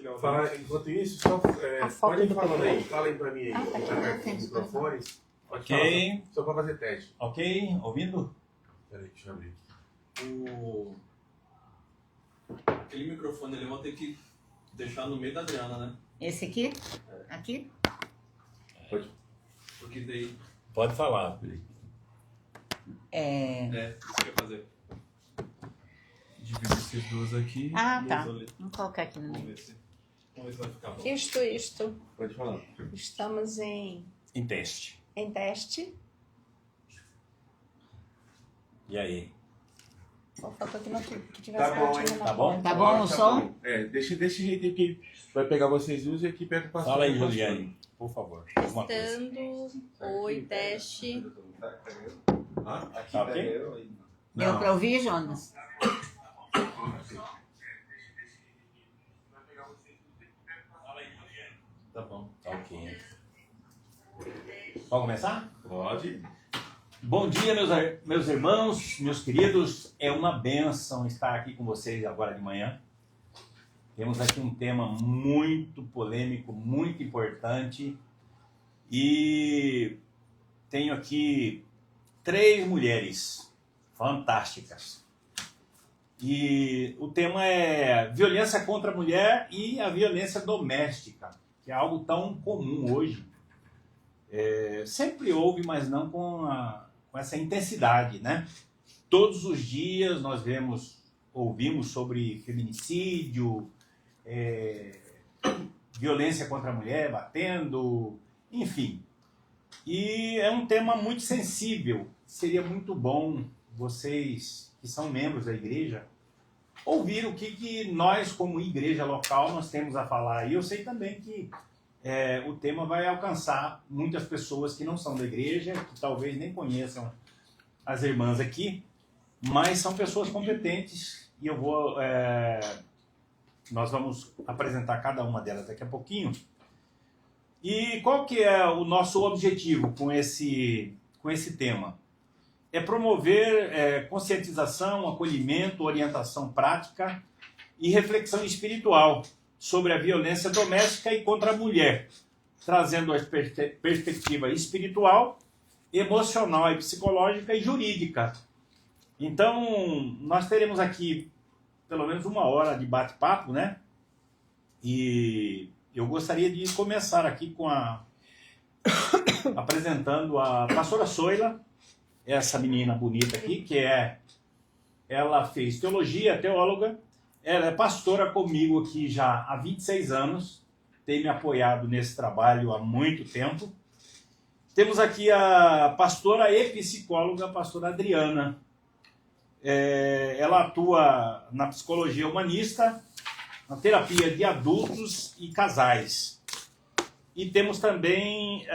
compartilhar o Fala, enquanto isso, só, pode ir falando aí, falem pra mim aí, quem tá perto dos microfones. Pode falar, só pra fazer teste. Ok, ouvindo? Peraí, deixa eu abrir O... Aquele microfone ali eu vou ter que deixar no meio da Adriana, né? Esse aqui? Aqui? Pode. Porque daí... Pode falar. isso que eu ia fazer. Dividir esses dois aqui. Ah, e tá. os ali. Vamos colocar aqui no Vamos meio. ver se vai ficar bom. Isto. Pode falar. Estamos em Em teste. teste. E aí? Só faltou que tivesse Tá bom, certinho hein? na Tá bom? ponta. Tá bom o som? Bom. Deixa desse jeito aí que vai pegar vocês duas e aqui perto do pastor. Fala aí, Juliane, por favor. Alguma coisa. Testando. Oi, teste. Aqui Tá ok? pega eu aí. Deu pra ouvir, Jonas? Tá bom. Tá ok. Vamos começar? Pode. Bom dia, meus irmãos, meus queridos. É uma bênção estar aqui com vocês agora de manhã. Temos aqui um tema muito polêmico, muito importante. E tenho aqui 3 mulheres fantásticas. E o tema é violência contra a mulher e a violência doméstica, que é algo tão comum hoje. Sempre houve, mas não com essa intensidade, né? Todos os dias nós ouvimos sobre feminicídio, violência contra a mulher, batendo, enfim. E é um tema muito sensível. Seria muito bom vocês que são membros da igreja ouvir o que nós, como igreja local, nós temos a falar. E eu sei também que o tema vai alcançar muitas pessoas que não são da igreja, que talvez nem conheçam as irmãs aqui, mas são pessoas competentes e nós vamos apresentar cada uma delas daqui a pouquinho. E qual que é o nosso objetivo com esse tema? É promover conscientização, acolhimento, orientação prática e reflexão espiritual sobre a violência doméstica e contra a mulher, trazendo a perspectiva espiritual, emocional e psicológica e jurídica. Então, nós teremos aqui pelo menos 1 hora de bate-papo, né? E eu gostaria de começar aqui apresentando a pastora Soila, essa menina bonita aqui, ela fez teologia, teóloga, ela é pastora comigo aqui já há 26 anos, tem me apoiado nesse trabalho há muito tempo. Temos aqui a pastora e psicóloga, a pastora Adriana. Ela atua na psicologia humanista, na terapia de adultos e casais. E temos também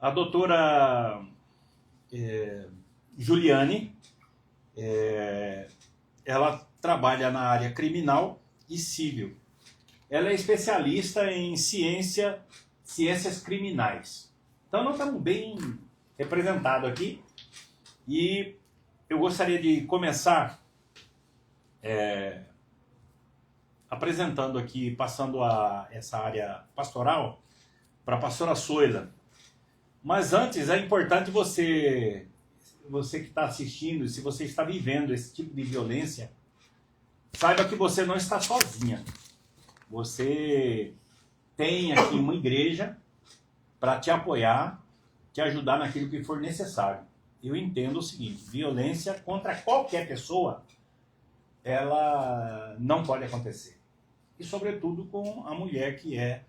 a doutora Juliane. Ela trabalha na área criminal e civil. Ela é especialista em ciências criminais. Então nós estamos bem representados aqui. E eu gostaria de começar apresentando aqui, passando essa área pastoral para a pastora Soila. Mas antes é importante você que está assistindo, se você está vivendo esse tipo de violência, saiba que você não está sozinha. Você tem aqui uma igreja para te apoiar, te ajudar naquilo que for necessário. Eu entendo o seguinte: violência contra qualquer pessoa, ela não pode acontecer. E sobretudo com a mulher que é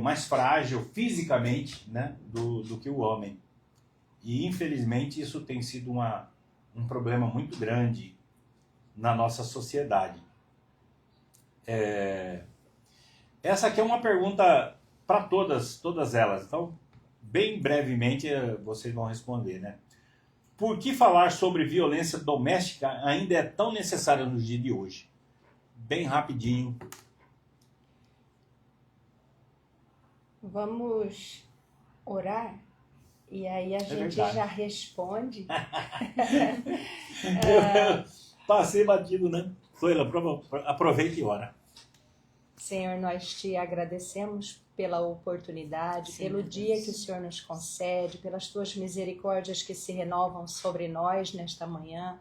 mais frágil fisicamente, né, do que o homem. E infelizmente isso tem sido um problema muito grande na nossa sociedade. Essa aqui é uma pergunta para todas elas. Então, bem brevemente vocês vão responder, né? Por que falar sobre violência doméstica ainda é tão necessário nos dias de hoje? Bem rapidinho. Vamos orar? E aí a gente verdade. já responde. Passei batido, né? Soila, aproveite e ora. Senhor, nós te agradecemos pela oportunidade, Sim, pelo Deus. dia que o Senhor nos concede, pelas tuas misericórdias que se renovam sobre nós nesta manhã.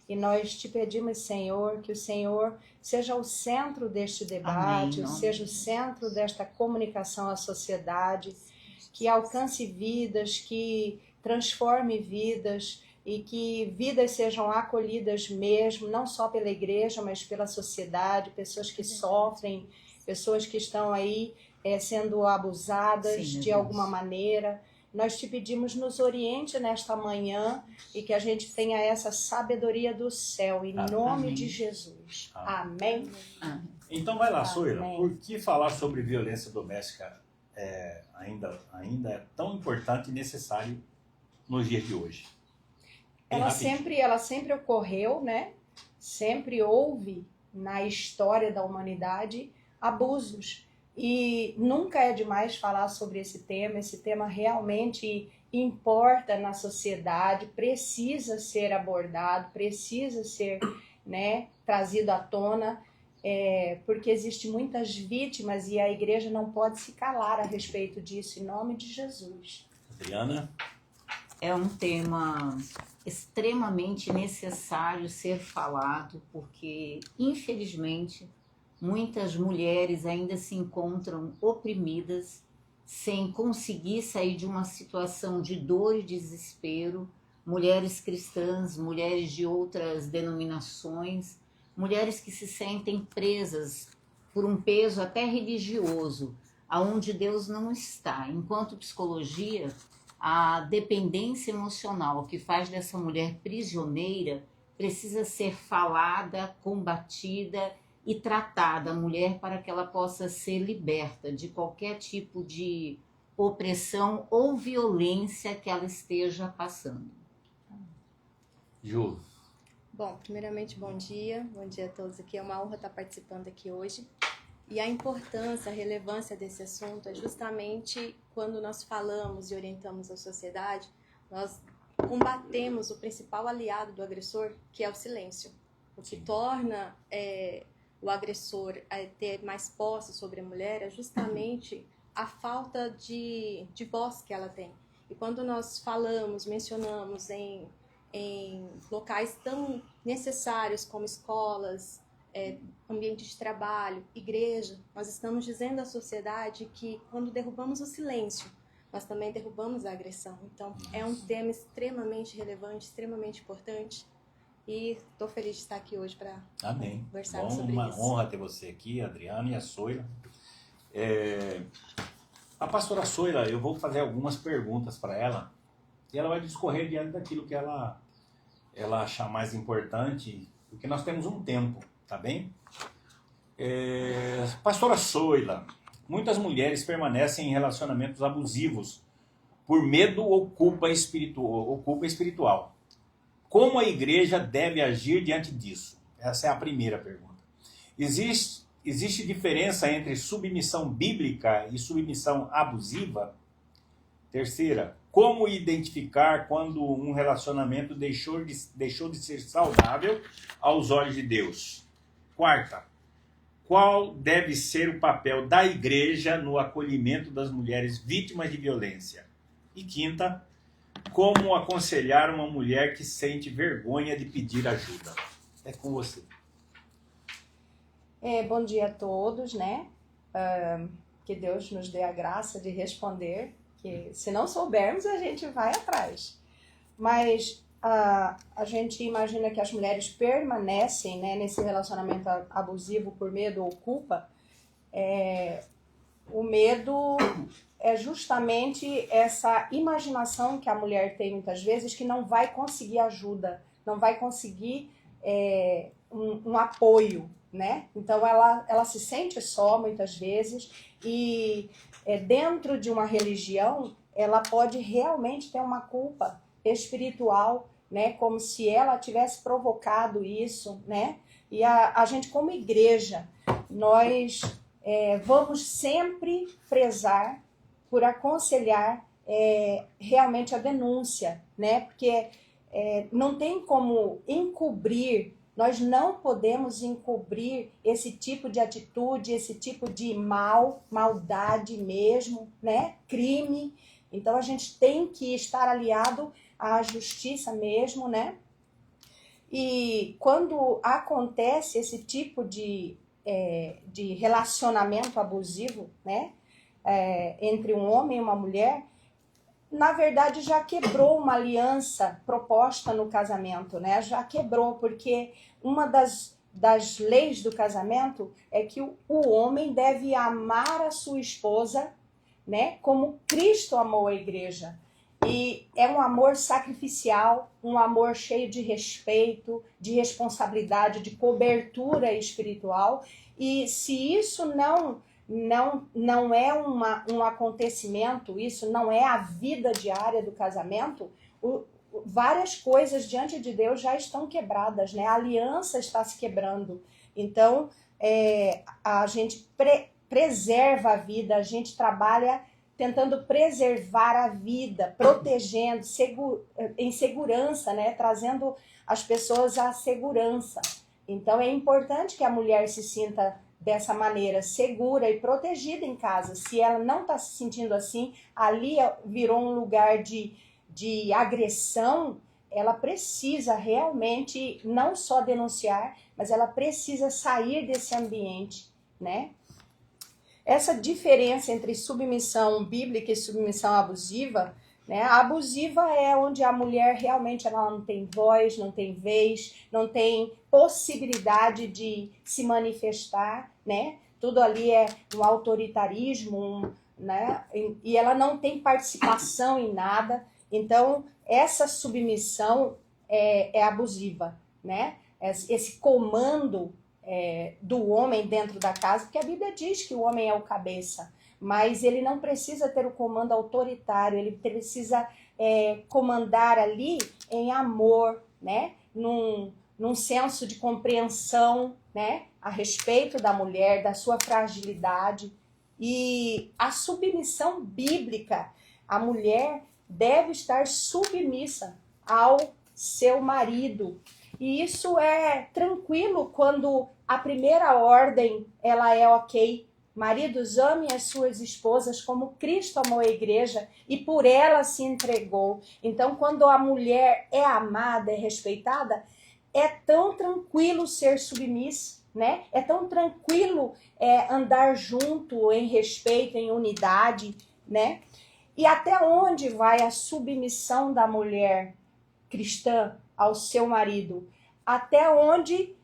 E nós te pedimos, Senhor, que o Senhor seja o centro deste debate, Amém, em nome seja o de centro desta comunicação à sociedade, que alcance vidas, que transforme vidas e que vidas sejam acolhidas mesmo, não só pela igreja, mas pela sociedade, pessoas que sofrem, pessoas que estão aí sendo abusadas Sim, meu de Deus. alguma maneira. Nós te pedimos, nos oriente nesta manhã e que a gente tenha essa sabedoria do céu, em nome Amém. de Jesus. Amém. Amém. Então vai lá, Soila. Amém. Por que falar sobre violência doméstica ainda é tão importante e necessário nos dias de hoje? Bem rapidinho. Ela sempre ocorreu, né? Sempre houve na história da humanidade abusos. E nunca é demais falar sobre esse tema. Esse tema realmente importa na sociedade, precisa ser abordado, precisa ser, né, trazido à tona, porque existem muitas vítimas e a igreja não pode se calar a respeito disso, em nome de Jesus. Adriana? É um tema extremamente necessário ser falado, porque, infelizmente, muitas mulheres ainda se encontram oprimidas, sem conseguir sair de uma situação de dor e desespero. Mulheres cristãs, mulheres de outras denominações, mulheres que se sentem presas por um peso até religioso, aonde Deus não está. Enquanto psicologia, a dependência emocional que faz dessa mulher prisioneira precisa ser falada, combatida e tratada a mulher para que ela possa ser liberta de qualquer tipo de opressão ou violência que ela esteja passando. Ju? Bom, primeiramente, bom dia a todos aqui. É uma honra estar participando aqui hoje. E a importância, a relevância desse assunto é justamente quando nós falamos e orientamos a sociedade, nós combatemos o principal aliado do agressor, que é o silêncio. O que torna o agressor ter mais posse sobre a mulher é justamente a falta de voz que ela tem. E quando nós falamos, mencionamos em locais tão necessários como escolas, ambiente de trabalho, igreja, nós estamos dizendo à sociedade que quando derrubamos o silêncio, nós também derrubamos a agressão. Então, é um tema extremamente relevante, extremamente importante. E estou feliz de estar aqui hoje para conversar sobre uma isso. Uma honra ter você aqui, a Adriana e a Soila. A pastora Soila, eu vou fazer algumas perguntas para ela e ela vai discorrer diante daquilo que ela achar mais importante, porque nós temos um tempo, tá bem? Pastora Soila, muitas mulheres permanecem em relacionamentos abusivos por medo ou culpa espiritual. Como a igreja deve agir diante disso? Essa é a primeira pergunta. Existe diferença entre submissão bíblica e submissão abusiva? Terceira, como identificar quando um relacionamento deixou de ser saudável aos olhos de Deus? Quarta, qual deve ser o papel da igreja no acolhimento das mulheres vítimas de violência? E quinta, como aconselhar uma mulher que sente vergonha de pedir ajuda? É com você. Bom dia a todos, né? Que Deus nos dê a graça de responder, que se não soubermos, a gente vai atrás. Mas a gente imagina que as mulheres permanecem, né, nesse relacionamento abusivo por medo ou culpa. O medo é justamente essa imaginação que a mulher tem muitas vezes, que não vai conseguir ajuda, não vai conseguir um apoio, né? Então ela se sente só muitas vezes e dentro de uma religião ela pode realmente ter uma culpa espiritual, né? Como se ela tivesse provocado isso, né? E a gente como igreja, nós vamos sempre prezar por aconselhar realmente a denúncia, né? Porque não tem como encobrir Nós não podemos encobrir esse tipo de atitude, esse tipo de maldade mesmo, né? Crime. Então a gente tem que estar aliado à justiça mesmo, né? E quando acontece esse tipo de relacionamento abusivo, né? Entre um homem e uma mulher, na verdade já quebrou uma aliança proposta no casamento, né? Já quebrou, porque uma das leis do casamento é que o homem deve amar a sua esposa, né? Como Cristo amou a igreja. E é um amor sacrificial, um amor cheio de respeito, de responsabilidade, de cobertura espiritual. E se isso não é um acontecimento, isso não é a vida diária do casamento, várias coisas diante de Deus já estão quebradas, né? A aliança está se quebrando. Então, a gente preserva a vida, a gente trabalha tentando preservar a vida, protegendo, em segurança, né? Trazendo as pessoas à segurança. Então, é importante que a mulher se sinta dessa maneira, segura e protegida em casa. Se ela não está se sentindo assim, ali virou um lugar de agressão, ela precisa realmente não só denunciar, mas ela precisa sair desse ambiente, né? Essa diferença entre submissão bíblica e submissão abusiva, né? A abusiva é onde a mulher realmente ela não tem voz, não tem vez, não tem possibilidade de se manifestar, né? Tudo ali é um autoritarismo, né? E ela não tem participação em nada. Então, essa submissão é abusiva, né? Esse comando do homem dentro da casa, porque a Bíblia diz que o homem é o cabeça, mas ele não precisa ter o comando autoritário, ele precisa comandar ali em amor, né? Num senso de compreensão, né? A respeito da mulher, da sua fragilidade. E a submissão bíblica, a mulher deve estar submissa ao seu marido. E isso é tranquilo quando a primeira ordem ela é ok. Maridos, amem as suas esposas como Cristo amou a igreja e por ela se entregou. Então, quando a mulher é amada, é respeitada, é tão tranquilo ser submissa, né? É tão tranquilo andar junto em respeito, em unidade, né? E até onde vai a submissão da mulher cristã ao seu marido? Até onde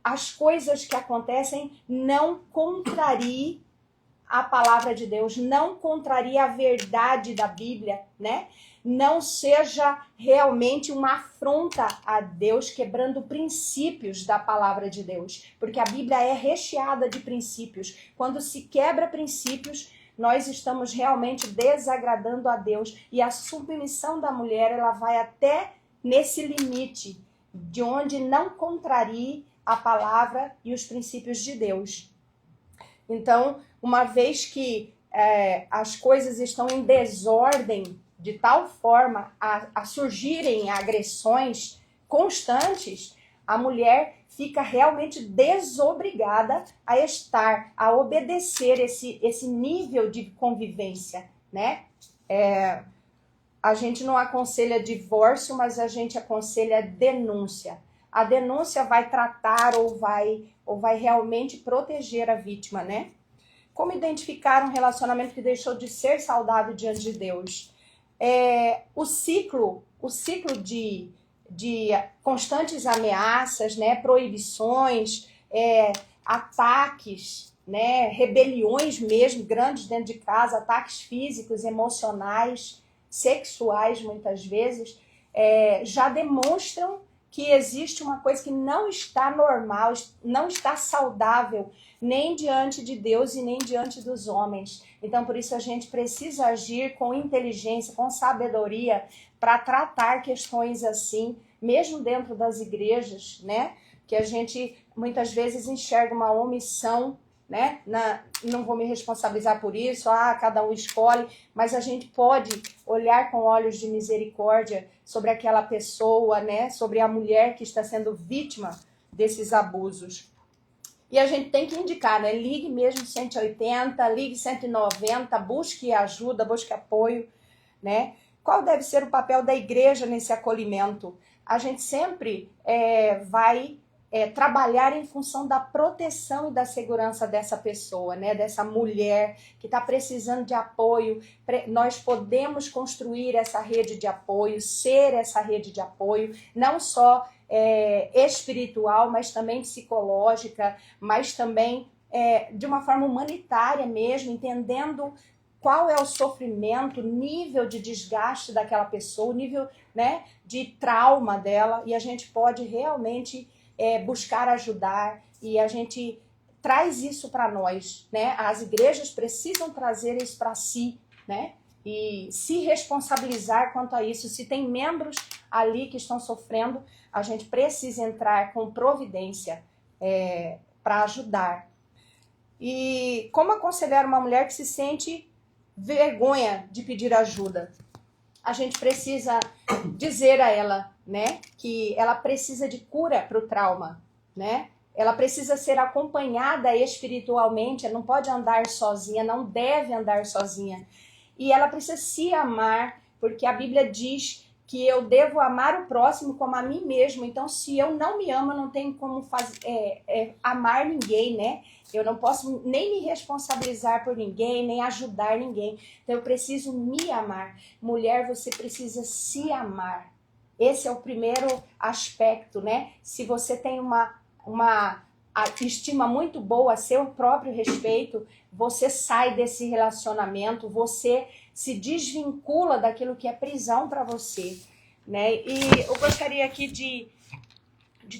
as coisas que acontecem não contrariem a palavra de Deus, não contrarie a verdade da Bíblia, né? Não seja realmente uma afronta a Deus, quebrando princípios da palavra de Deus, porque a Bíblia é recheada de princípios. Quando se quebra princípios, nós estamos realmente desagradando a Deus, e a submissão da mulher, ela vai até nesse limite, de onde não contrarie a palavra e os princípios de Deus. Então, uma vez que as coisas estão em desordem, de tal forma a surgirem agressões constantes, a mulher fica realmente desobrigada a obedecer esse nível de convivência, né? A gente não aconselha divórcio, mas a gente aconselha denúncia. A denúncia vai tratar ou vai realmente proteger a vítima, né? Como identificar um relacionamento que deixou de ser saudável diante de Deus? O ciclo de constantes ameaças, né, proibições, ataques, né, rebeliões mesmo grandes dentro de casa, ataques físicos, emocionais, sexuais muitas vezes, já demonstram que existe uma coisa que não está normal, não está saudável, nem diante de Deus e nem diante dos homens. Então, por isso, a gente precisa agir com inteligência, com sabedoria, para tratar questões assim, mesmo dentro das igrejas, né? Que a gente, muitas vezes, enxerga uma omissão né? Não vou me responsabilizar por isso, cada um escolhe, mas a gente pode olhar com olhos de misericórdia sobre aquela pessoa, né? Sobre a mulher que está sendo vítima desses abusos. E a gente tem que indicar, né? Ligue mesmo 180, ligue 190, busque ajuda, busque apoio, né? Qual deve ser o papel da igreja nesse acolhimento? A gente sempre vai trabalhar em função da proteção e da segurança dessa pessoa, né? Dessa mulher que está precisando de apoio. Nós podemos construir essa rede de apoio, ser essa rede de apoio, não só espiritual, mas também psicológica, mas também de uma forma humanitária mesmo, entendendo qual é o sofrimento, nível de desgaste daquela pessoa, o nível, né, de trauma dela, e a gente pode realmente buscar ajudar, e a gente traz isso para nós, né? As igrejas precisam trazer isso para si, né? E se responsabilizar quanto a isso. Se tem membros ali que estão sofrendo, a gente precisa entrar com providência para ajudar. E como aconselhar uma mulher que se sente vergonha de pedir ajuda? A gente precisa dizer a ela, né, que ela precisa de cura para o trauma, né? Ela precisa ser acompanhada espiritualmente, ela não pode andar sozinha, não deve andar sozinha. E ela precisa se amar, porque a Bíblia diz que eu devo amar o próximo como a mim mesmo. Então, se eu não me amo, eu não tenho como amar ninguém, né? Eu não posso nem me responsabilizar por ninguém, nem ajudar ninguém. Então, eu preciso me amar. Mulher, você precisa se amar. Esse é o primeiro aspecto, né? Se você tem uma estima muito boa a seu próprio respeito, você sai desse relacionamento, você se desvincula daquilo que é prisão para você, né? E eu gostaria aqui de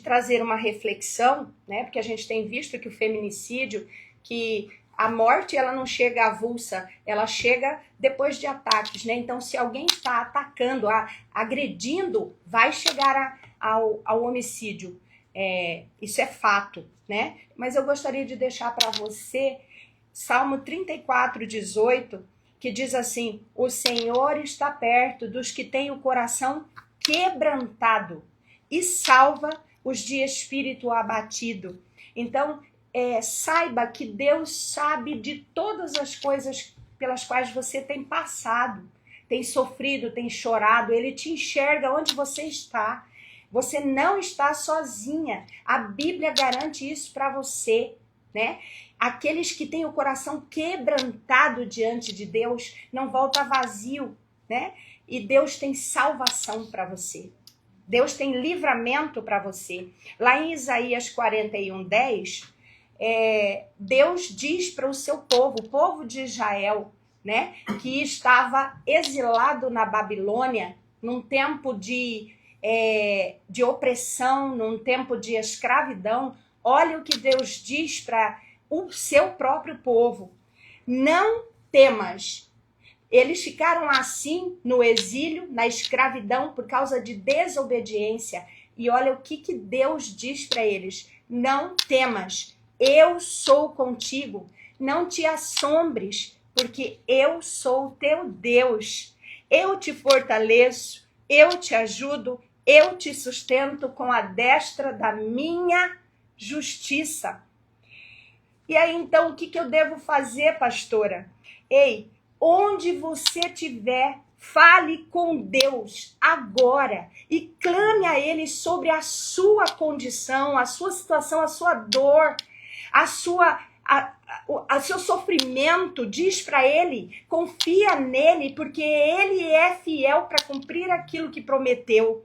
trazer uma reflexão, né? Porque a gente tem visto que o feminicídio, que a morte ela não chega avulsa, ela chega depois de ataques, né? Então, se alguém está atacando, agredindo, vai chegar ao homicídio. Isso é fato, né? Mas eu gostaria de deixar para você Salmo 34:18, que diz assim: o Senhor está perto dos que têm o coração quebrantado e salva os de espírito abatido. Então, saiba que Deus sabe de todas as coisas pelas quais você tem passado, tem sofrido, tem chorado. Ele te enxerga onde você está. Você não está sozinha. A Bíblia garante isso para você, né? Aqueles que têm o coração quebrantado diante de Deus não volta vazio, né? E Deus tem salvação para você. Deus tem livramento para você. Lá em Isaías 41:10, Deus diz para o seu povo, o povo de Israel, né, que estava exilado na Babilônia, num tempo de opressão, num tempo de escravidão. Olha o que Deus diz para o seu próprio povo: não temas. Eles ficaram assim no exílio, na escravidão, por causa de desobediência. E olha o que Deus diz para eles: não temas, eu sou contigo. Não te assombres, porque eu sou o teu Deus. Eu te fortaleço, eu te ajudo, eu te sustento com a destra da minha justiça. E aí, então, o que eu devo fazer, pastora? Ei, onde você estiver, fale com Deus agora e clame a Ele sobre a sua condição, a sua situação, a sua dor, o seu sofrimento. Diz para Ele, confia nele, porque Ele é fiel para cumprir aquilo que prometeu.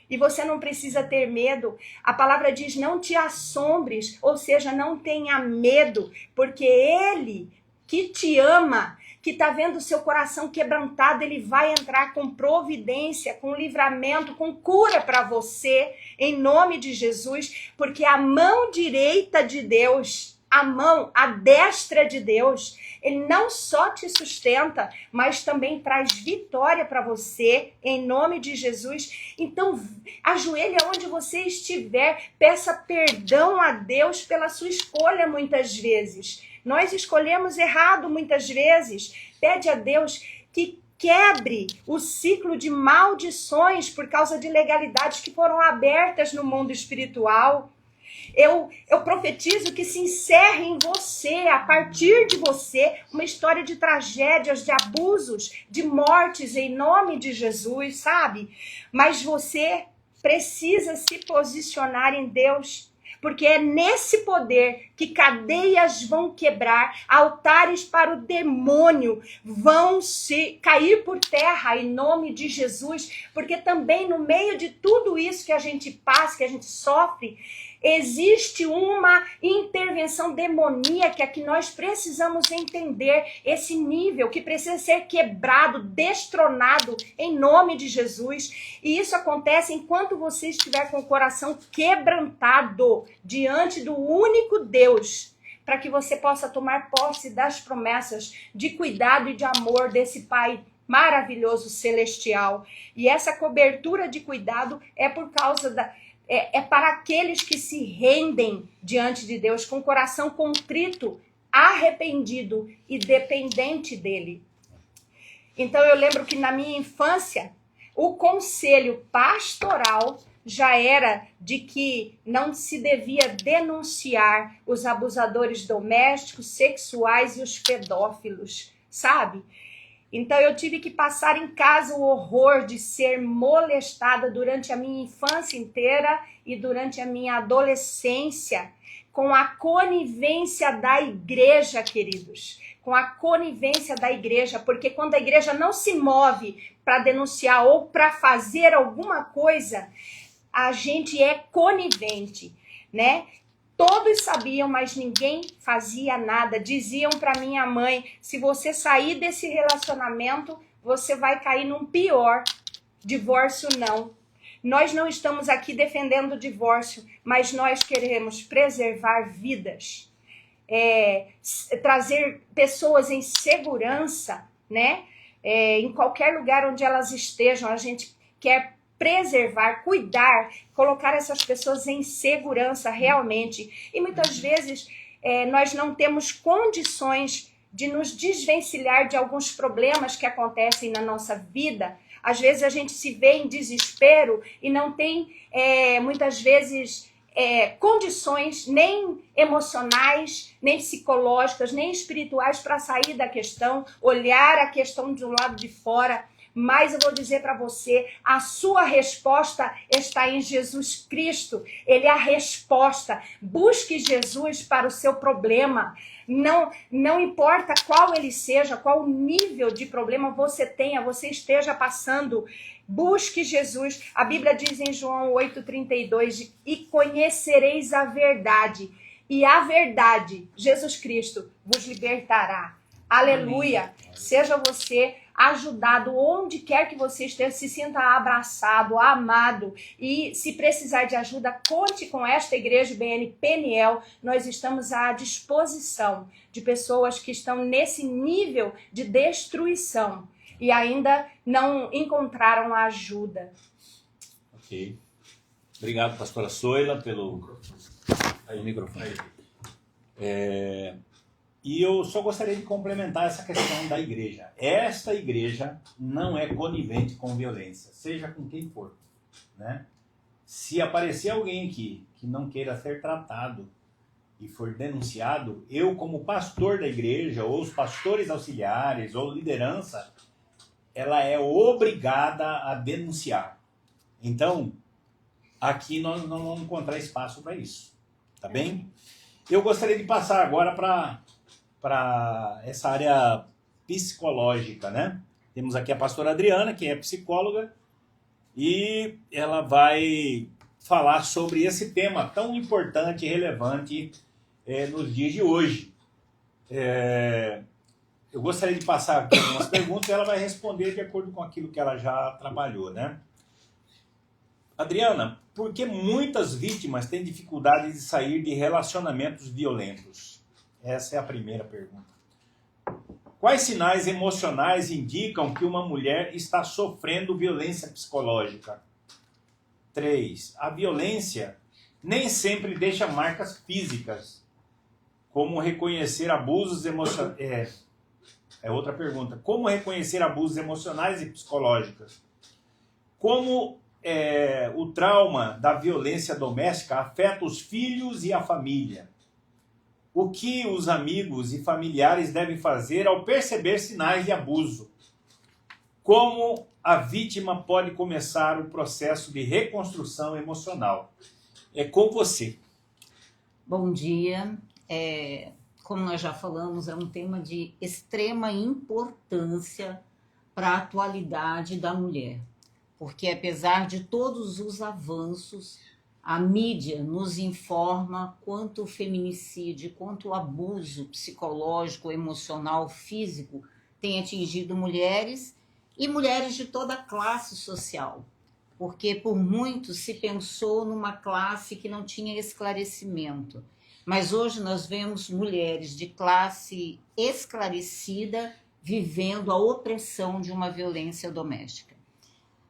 E você não precisa ter medo. A palavra diz: não te assombres, ou seja, não tenha medo, porque Ele que te ama, que está vendo o seu coração quebrantado, Ele vai entrar com providência, com livramento, com cura para você, em nome de Jesus, porque a mão direita de Deus a mão, a destra de Deus, ele não só te sustenta, mas também traz vitória para você, em nome de Jesus. Então, ajoelhe onde você estiver, peça perdão a Deus pela sua escolha muitas vezes. Nós escolhemos errado muitas vezes. Pede a Deus que quebre o ciclo de maldições por causa de legalidades que foram abertas no mundo espiritual. Eu profetizo que se encerre em você, a partir de você, uma história de tragédias, de abusos, de mortes em nome de Jesus, sabe? Mas você precisa se posicionar em Deus, porque é nesse poder que cadeias vão quebrar, altares para o demônio vão se cair por terra em nome de Jesus, porque também no meio de tudo isso que a gente passa, que a gente sofre, existe uma intervenção demoníaca que nós precisamos entender, esse nível que precisa ser quebrado, destronado em nome de Jesus. E isso acontece enquanto você estiver com o coração quebrantado diante do único Deus, para que você possa tomar posse das promessas de cuidado e de amor desse Pai maravilhoso celestial. E essa cobertura de cuidado é por causa é para aqueles que se rendem diante de Deus com o coração contrito, arrependido e dependente dele. Então eu lembro que na minha infância, o conselho pastoral já era de que não se devia denunciar os abusadores domésticos, sexuais e os pedófilos, sabe? Então eu tive que passar em casa o horror de ser molestada durante a minha infância inteira e durante a minha adolescência, com a conivência da igreja, queridos. Com a conivência da igreja, porque quando a igreja não se move para denunciar ou para fazer alguma coisa, a gente é conivente, né? Todos sabiam, mas ninguém fazia nada. Diziam para minha mãe, se você sair desse relacionamento, você vai cair num pior. Divórcio não. Nós não estamos aqui defendendo o divórcio, mas nós queremos preservar vidas. Trazer pessoas em segurança, né? Em qualquer lugar onde elas estejam, a gente quer preservar, cuidar, colocar essas pessoas em segurança realmente. E muitas vezes nós não temos condições de nos desvencilhar de alguns problemas que acontecem na nossa vida. Às vezes a gente se vê em desespero e não tem, muitas vezes, condições nem emocionais, nem psicológicas, nem espirituais para sair da questão, olhar a questão do lado de fora. Mas eu vou dizer para você, a sua resposta está em Jesus Cristo. Ele é a resposta. Busque Jesus para o seu problema. Não importa qual ele seja, qual nível de problema você tenha, você esteja passando. Busque Jesus. A Bíblia diz em João 8,32, e conhecereis a verdade. E a verdade, Jesus Cristo, vos libertará. Aleluia. Seja você ajudado onde quer que você esteja, se sinta abraçado, amado, e se precisar de ajuda, conte com esta igreja BN Peniel. Nós estamos à disposição de pessoas que estão nesse nível de destruição e ainda não encontraram ajuda. Ok. Obrigado, pastora Soila, pelo microfone. E eu só gostaria de complementar essa questão da igreja. Esta igreja não é conivente com violência, seja com quem for, né? Se aparecer alguém que não queira ser tratado e for denunciado, eu como pastor da igreja, ou os pastores auxiliares, ou liderança, ela é obrigada a denunciar. Então, aqui nós não vamos encontrar espaço para isso, tá bem? Eu gostaria de passar agora para essa área psicológica, né? Temos aqui a pastora Adriana, que é psicóloga, e ela vai falar sobre esse tema tão importante e relevante nos dias de hoje. Eu gostaria de passar aqui algumas perguntas e ela vai responder de acordo com aquilo que ela já trabalhou, né? Adriana, por que muitas vítimas têm dificuldade de sair de relacionamentos violentos? Essa é a primeira pergunta. Quais sinais emocionais indicam que uma mulher está sofrendo violência psicológica? 3. A violência nem sempre deixa marcas físicas. Como reconhecer abusos emocionais? Outra pergunta. Como reconhecer abusos emocionais e psicológicos? Como o trauma da violência doméstica afeta os filhos e a família? O que os amigos e familiares devem fazer ao perceber sinais de abuso? Como a vítima pode começar o processo de reconstrução emocional? É com você. Bom dia. Como nós já falamos, é um tema de extrema importância para a atualidade da mulher. Porque apesar de todos os avanços, a mídia nos informa quanto o feminicídio, quanto o abuso psicológico, emocional, físico tem atingido mulheres e mulheres de toda a classe social. Porque por muito se pensou numa classe que não tinha esclarecimento. Mas hoje nós vemos mulheres de classe esclarecida vivendo a opressão de uma violência doméstica.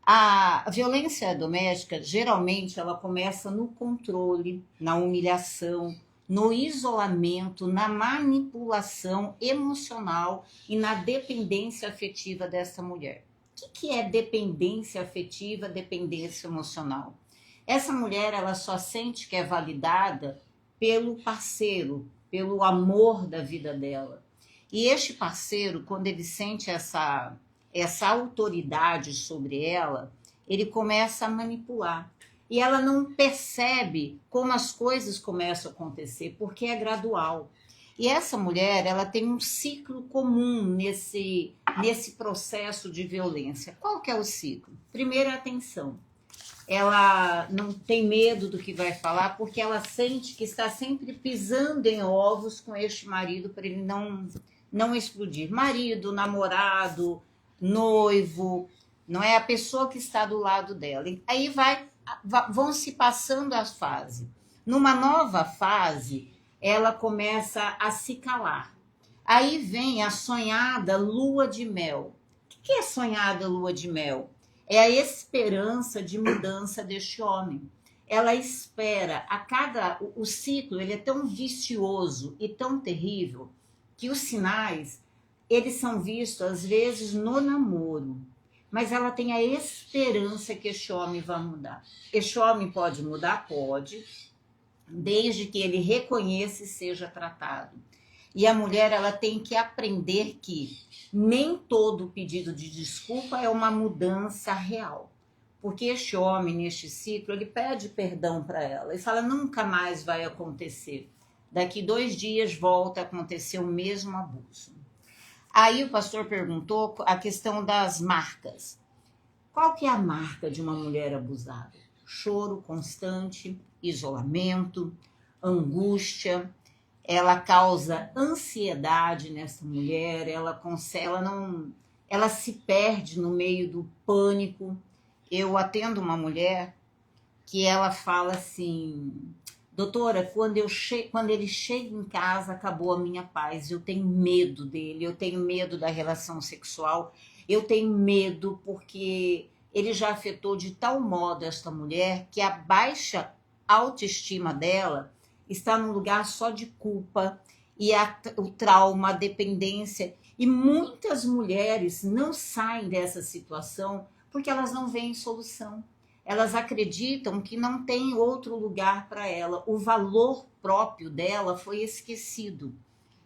A violência doméstica, geralmente, ela começa no controle, na humilhação, no isolamento, na manipulação emocional e na dependência afetiva dessa mulher. O que é dependência afetiva, dependência emocional? Essa mulher, ela só sente que é validada pelo parceiro, pelo amor da vida dela. E este parceiro, quando ele sente essa autoridade sobre ela, ele começa a manipular. E ela não percebe como as coisas começam a acontecer, porque é gradual. E essa mulher, ela tem um ciclo comum nesse processo de violência. Qual que é o ciclo? Primeiro, a atenção. Ela não tem medo do que vai falar, porque ela sente que está sempre pisando em ovos com este marido para ele não explodir. Marido, namorado, noivo, não é a pessoa que está do lado dela. E aí vão se passando as fases. Numa nova fase, ela começa a se calar. Aí vem a sonhada lua de mel. O que é sonhada lua de mel? É a esperança de mudança deste homem. Ela espera o ciclo, ele é tão vicioso e tão terrível que os sinais, eles são vistos às vezes no namoro. Mas ela tem a esperança que este homem vai mudar. Este homem pode mudar? Pode, desde que ele reconheça e seja tratado. E a mulher, ela tem que aprender que nem todo pedido de desculpa é uma mudança real. Porque este homem, neste ciclo, ele pede perdão para ela e fala, nunca mais vai acontecer. Daqui 2 dias volta a acontecer o mesmo abuso. Aí o pastor perguntou a questão das marcas. Qual que é a marca de uma mulher abusada? Choro constante, isolamento, angústia. Ela causa ansiedade nessa mulher, ela se perde no meio do pânico. Eu atendo uma mulher que ela fala assim, doutora, quando ele chega em casa, acabou a minha paz, eu tenho medo dele, eu tenho medo da relação sexual, eu tenho medo porque ele já afetou de tal modo esta mulher que a baixa autoestima dela está num lugar só de culpa e o trauma, a dependência. E muitas mulheres não saem dessa situação porque elas não veem solução. Elas acreditam que não tem outro lugar para ela. O valor próprio dela foi esquecido.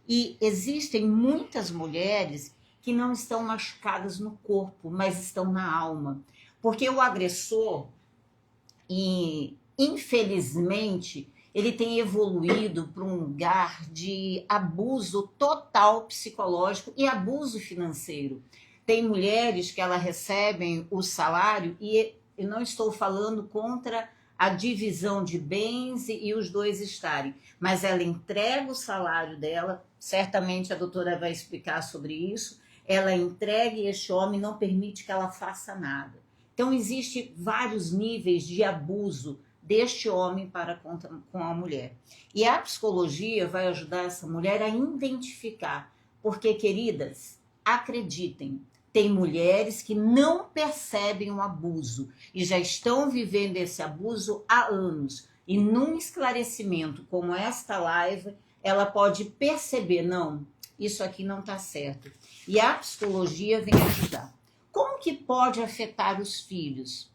E existem muitas mulheres que não estão machucadas no corpo, mas estão na alma. Porque o agressor, infelizmente, ele tem evoluído para um lugar de abuso total psicológico e abuso financeiro. Tem mulheres que elas recebem o salário, e eu não estou falando contra a divisão de bens e os dois estarem, mas ela entrega o salário dela, certamente a doutora vai explicar sobre isso, ela entrega e este homem não permite que ela faça nada. Então, existem vários níveis de abuso deste homem para com a mulher. E a psicologia vai ajudar essa mulher a identificar. Porque, queridas, acreditem, tem mulheres que não percebem o abuso e já estão vivendo esse abuso há anos. E num esclarecimento como esta live, ela pode perceber, não, isso aqui não está certo. E a psicologia vem ajudar. Como que pode afetar os filhos?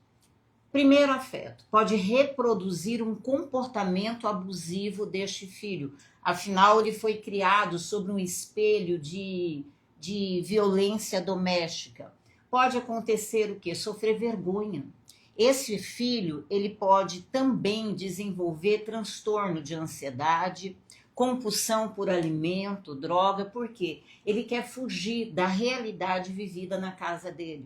Primeiro afeto, pode reproduzir um comportamento abusivo deste filho. Afinal, ele foi criado sobre um espelho de violência doméstica. Pode acontecer o quê? Sofrer vergonha. Esse filho, ele pode também desenvolver transtorno de ansiedade, compulsão por alimento, droga, porque ele quer fugir da realidade vivida na casa dele.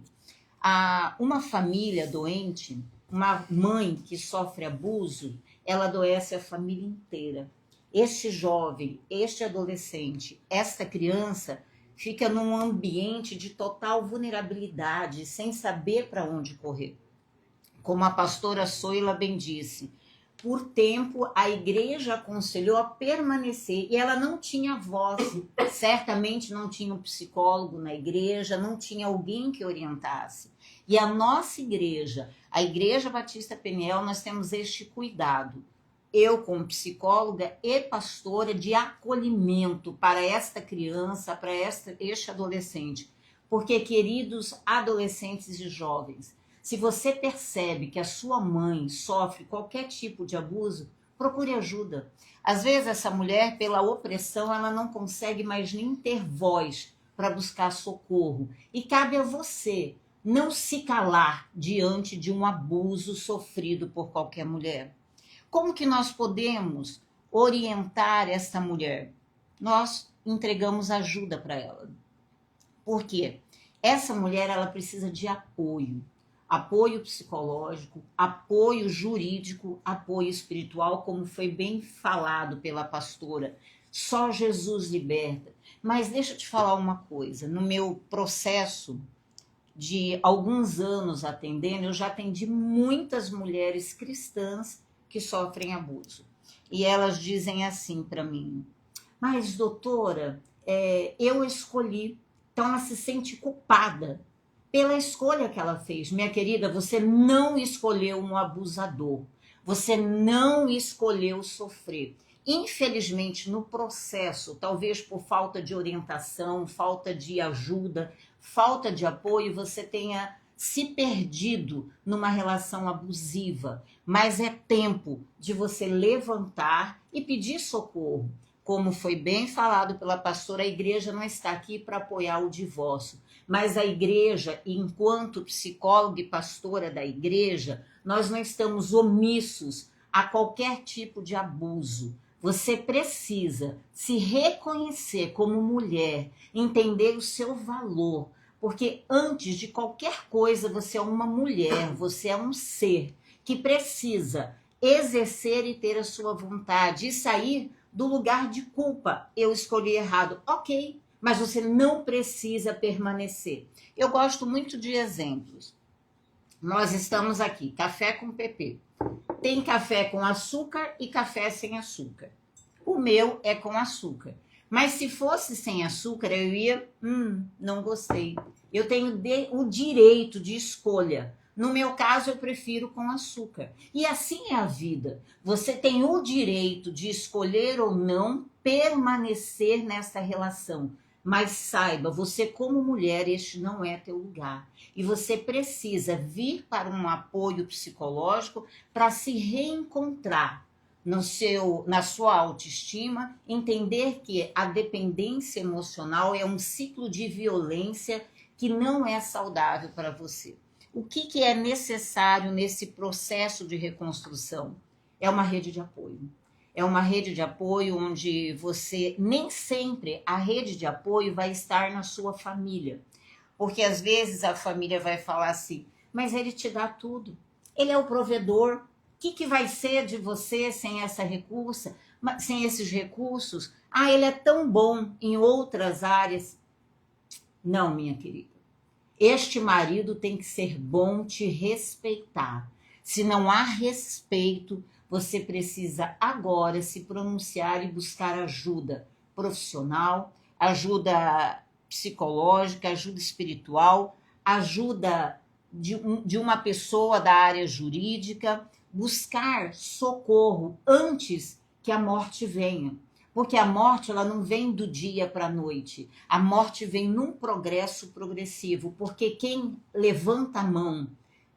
Uma família doente, uma mãe que sofre abuso, ela adoece a família inteira. Este jovem, este adolescente, esta criança fica num ambiente de total vulnerabilidade, sem saber para onde correr. Como a pastora Soila bem disse, por tempo a igreja aconselhou a permanecer e ela não tinha voz, certamente não tinha um psicólogo na igreja, não tinha alguém que orientasse. E a nossa igreja, a Igreja Batista Peniel, nós temos este cuidado. Eu, como psicóloga e pastora, de acolhimento para esta criança, para este adolescente. Porque, queridos adolescentes e jovens, se você percebe que a sua mãe sofre qualquer tipo de abuso, procure ajuda. Às vezes essa mulher, pela opressão, ela não consegue mais nem ter voz para buscar socorro. E cabe a você não se calar diante de um abuso sofrido por qualquer mulher. Como que nós podemos orientar essa mulher? Nós entregamos ajuda para ela. Por quê? Essa mulher, ela precisa de apoio. Apoio psicológico, apoio jurídico, apoio espiritual, como foi bem falado pela pastora. Só Jesus liberta. Mas deixa eu te falar uma coisa. No meu processo de alguns anos atendendo, eu já atendi muitas mulheres cristãs que sofrem abuso. E elas dizem assim para mim, mas doutora, eu escolhi. Então ela se sente culpada pela escolha que ela fez. Minha querida, você não escolheu um abusador. Você não escolheu sofrer. Infelizmente, no processo, talvez por falta de orientação, falta de ajuda, falta de apoio, você tenha se perdido numa relação abusiva. Mas é tempo de você levantar e pedir socorro. Como foi bem falado pela pastora, a igreja não está aqui para apoiar o divórcio. Mas a igreja, enquanto psicóloga e pastora da igreja, nós não estamos omissos a qualquer tipo de abuso. Você precisa se reconhecer como mulher, entender o seu valor, porque antes de qualquer coisa você é uma mulher, você é um ser que precisa exercer e ter a sua vontade e sair do lugar de culpa. Eu escolhi errado, ok, mas você não precisa permanecer. Eu gosto muito de exemplos. Nós estamos aqui, café com PP. Tem café com açúcar e café sem açúcar. O meu é com açúcar. Mas se fosse sem açúcar, eu ia, não gostei. Eu tenho o direito de escolha. No meu caso, eu prefiro com açúcar. E assim é a vida. Você tem o direito de escolher ou não permanecer nessa relação. Mas saiba, você como mulher, este não é teu lugar. E você precisa vir para um apoio psicológico para se reencontrar na sua autoestima, entender que a dependência emocional é um ciclo de violência que não é saudável para você. O que é necessário nesse processo de reconstrução? É uma rede de apoio. É uma rede de apoio onde você, nem sempre a rede de apoio vai estar na sua família. Porque às vezes a família vai falar assim, mas ele te dá tudo. Ele é o provedor. O que vai ser de você sem sem esses recursos? Ele é tão bom em outras áreas. Não, minha querida. Este marido tem que ser bom, te respeitar. Se não há respeito, você precisa agora se pronunciar e buscar ajuda profissional, ajuda psicológica, ajuda espiritual, ajuda de uma pessoa da área jurídica, buscar socorro antes que a morte venha. Porque a morte ela não vem do dia para a noite. A morte vem num progresso progressivo. Porque quem levanta a mão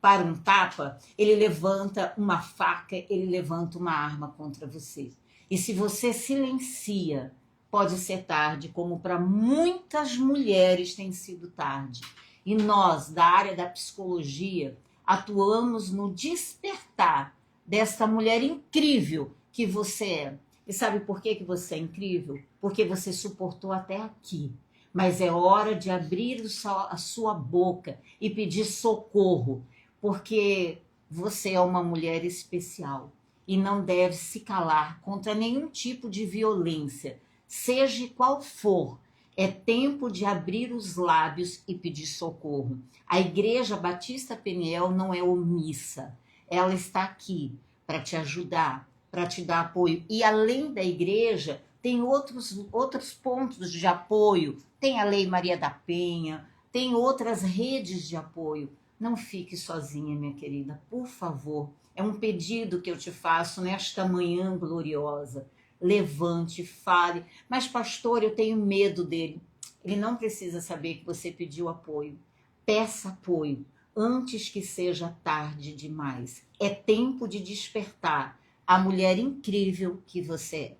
para um tapa, ele levanta uma faca, ele levanta uma arma contra você. E se você silencia, pode ser tarde, como para muitas mulheres tem sido tarde. E nós, da área da psicologia, atuamos no despertar dessa mulher incrível que você é. E sabe por que você é incrível? Porque você suportou até aqui. Mas é hora de abrir a sua boca e pedir socorro, porque você é uma mulher especial e não deve se calar contra nenhum tipo de violência, seja qual for. É tempo de abrir os lábios e pedir socorro. A Igreja Batista Peniel não é omissa. Ela está aqui para te ajudar, para te dar apoio. E além da igreja, tem outros pontos de apoio. Tem a Lei Maria da Penha, tem outras redes de apoio. Não fique sozinha, minha querida, por favor. É um pedido que eu te faço nesta manhã gloriosa. Levante, fale. Mas, pastor, eu tenho medo dele. Ele não precisa saber que você pediu apoio. Peça apoio antes que seja tarde demais. É tempo de despertar a mulher incrível que você é.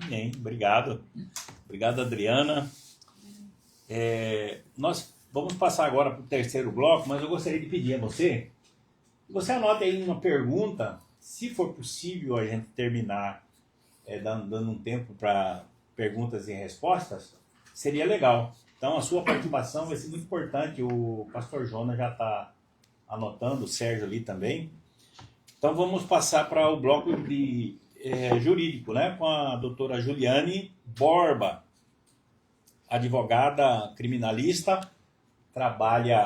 Amém. Obrigado. Obrigado, Adriana. Nós vamos passar agora para o terceiro bloco, mas eu gostaria de pedir a você que você anote aí uma pergunta, se for possível a gente terminar dando um tempo para perguntas e respostas, seria legal. Então a sua participação vai ser muito importante. O pastor Jonas já está anotando, o Sérgio ali também. Então vamos passar para o bloco de jurídico, né? Com a doutora Juliane Borba, advogada criminalista,